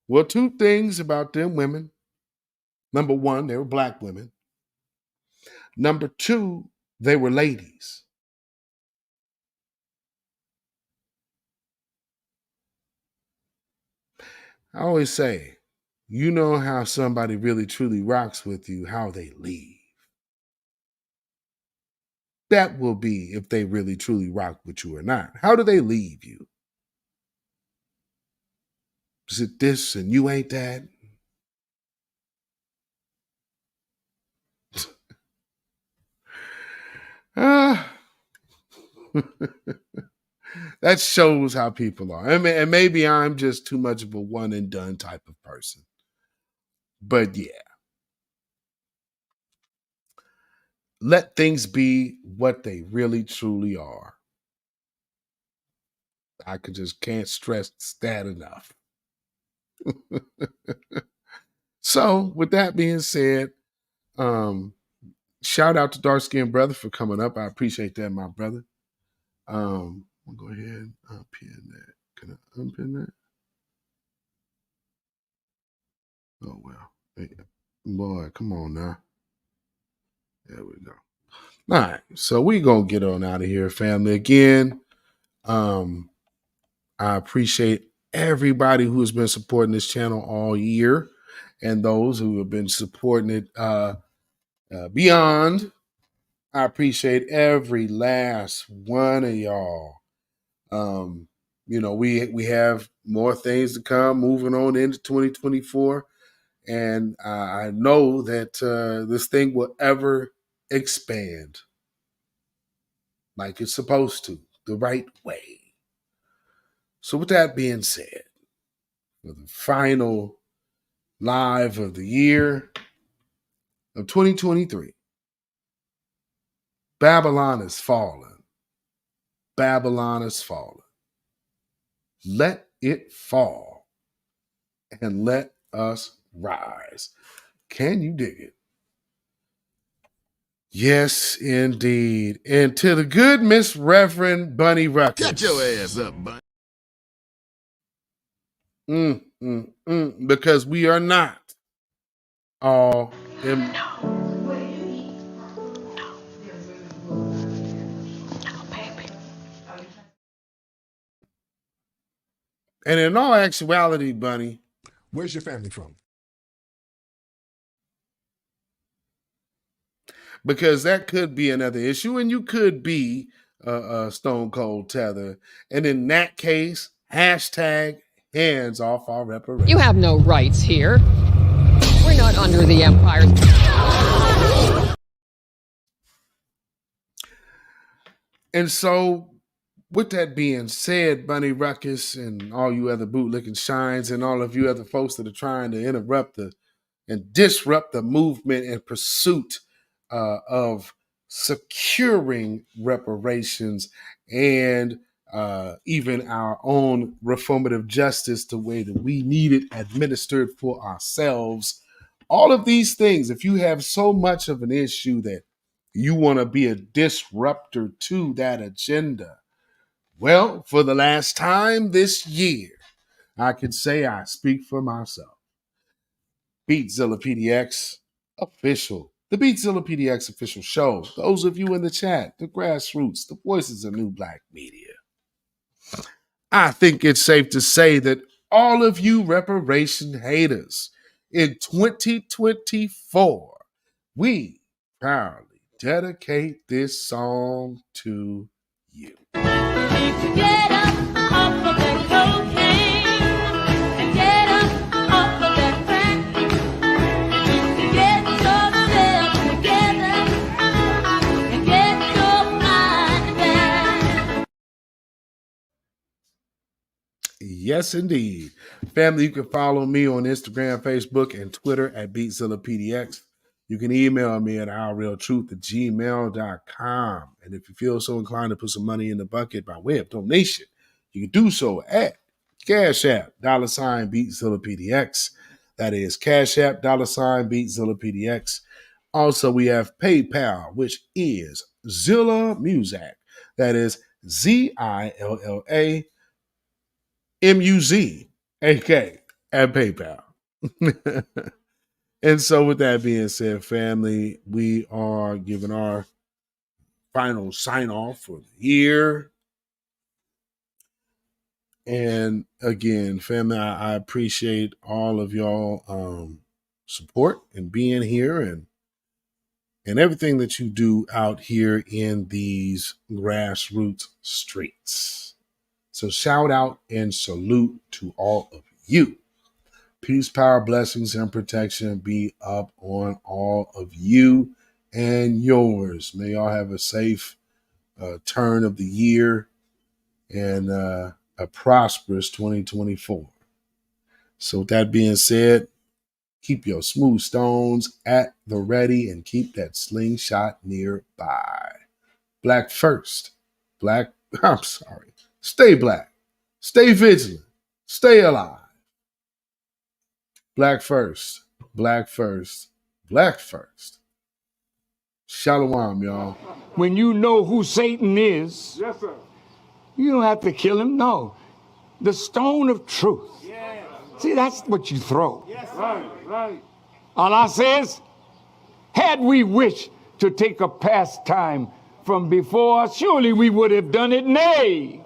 Well, two things about them women. Number one, they were Black women. Number two, they were ladies. I always say, you know how somebody really truly rocks with you, how they leave. That will be if they really truly rock with you or not. How do they leave you? Is it this and you ain't that? That shows how people are. And maybe I'm just too much of a one and done type of person. But yeah. Let things be what they really truly are. I can't stress that enough. So with that being said, shout out to Dark Skin Brother for coming up. I appreciate that, my brother. I'll go ahead and unpin that. Can I unpin that? Oh, well. Hey, boy, come on now. There we go. All right. So we going to get on out of here, family. Again, I appreciate everybody who has been supporting this channel all year and those who have been supporting it beyond. I appreciate every last one of y'all. You know, we have more things to come moving on into 2024. And I know that this thing will ever expand like it's supposed to, the right way. So with that being said, for the final live of the year of 2023, Babylon is fallen. Babylon is fallen. Let it fall and let us rise. Can you dig it? Yes, indeed. And to the good Miss Reverend Bunny Ruckus. Shut your ass up, Bunny. Because we are not all in. And in all actuality, Bunny, where's your family from? Because that could be another issue, and you could be Stone Cold Tether. And in that case, hashtag hands off our reparations. You have no rights here. We're not under the empire. And so, with that being said, Bunny Ruckus and all you other bootlicking shines and all of you other folks that are trying to interrupt and disrupt the movement in pursuit of securing reparations and even our own reformative justice the way that we need it administered for ourselves. All of these things, if you have so much of an issue that you want to be a disruptor to that agenda, well, for the last time this year, I can say I speak for myself. beatzillapdx official. The beatzillapdx official show. Those of you in the chat, the grassroots, the voices of new black media. I think it's safe to say that all of you reparation haters in 2024, we proudly dedicate this song to you. Get up off of that cocaine and get up off of that crack. Get yourself together and get your mind back. Yes, indeed. Family, you can follow me on Instagram, Facebook, and Twitter at beatzillapdx. You can email me at ourrealtruth@gmail.com. And if you feel so inclined to put some money in the bucket by way of donation, you can do so at CashApp, $beatzillapdx. That is CashApp, $beatzillapdx. Also, we have PayPal, which is Zilla Muzak. That is ZILLAMUZAK at PayPal. And so with that being said, family, we are giving our final sign off for the year. And again, family, I appreciate all of y'all support and being here and everything that you do out here in these grassroots streets. So shout out and salute to all of you. Peace, power, blessings, and protection be up on all of you and yours. May y'all have a safe turn of the year and a prosperous 2024. So with that being said, keep your smooth stones at the ready and keep that slingshot nearby. Black first. Stay black. Stay vigilant. Stay alive. Black first, black first, black first. Shalom, y'all. When you know who Satan is, yes, sir, you don't have to kill him. No. The stone of truth See, that's what you throw. Yes. Right. Allah says, had we wished to take a pastime from before, surely we would have done it. Nay,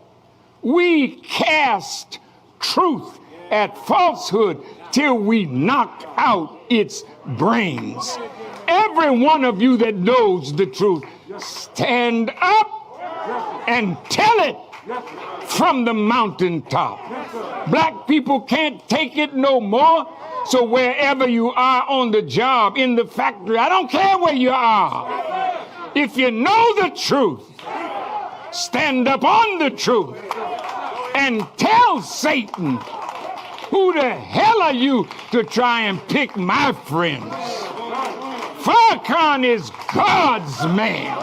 we cast truth at falsehood till we knock out its brains. Every one of you that knows the truth, stand up and tell it from the mountaintop. Black people can't take it no more. So wherever you are on the job, in the factory, I don't care where you are. If you know the truth, stand up on the truth and tell Satan, who the hell are you to try and pick my friends? Farrakhan is God's man,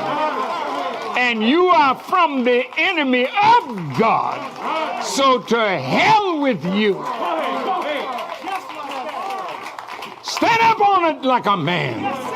and you are from the enemy of God. So to hell with you. Stand up on it like a man.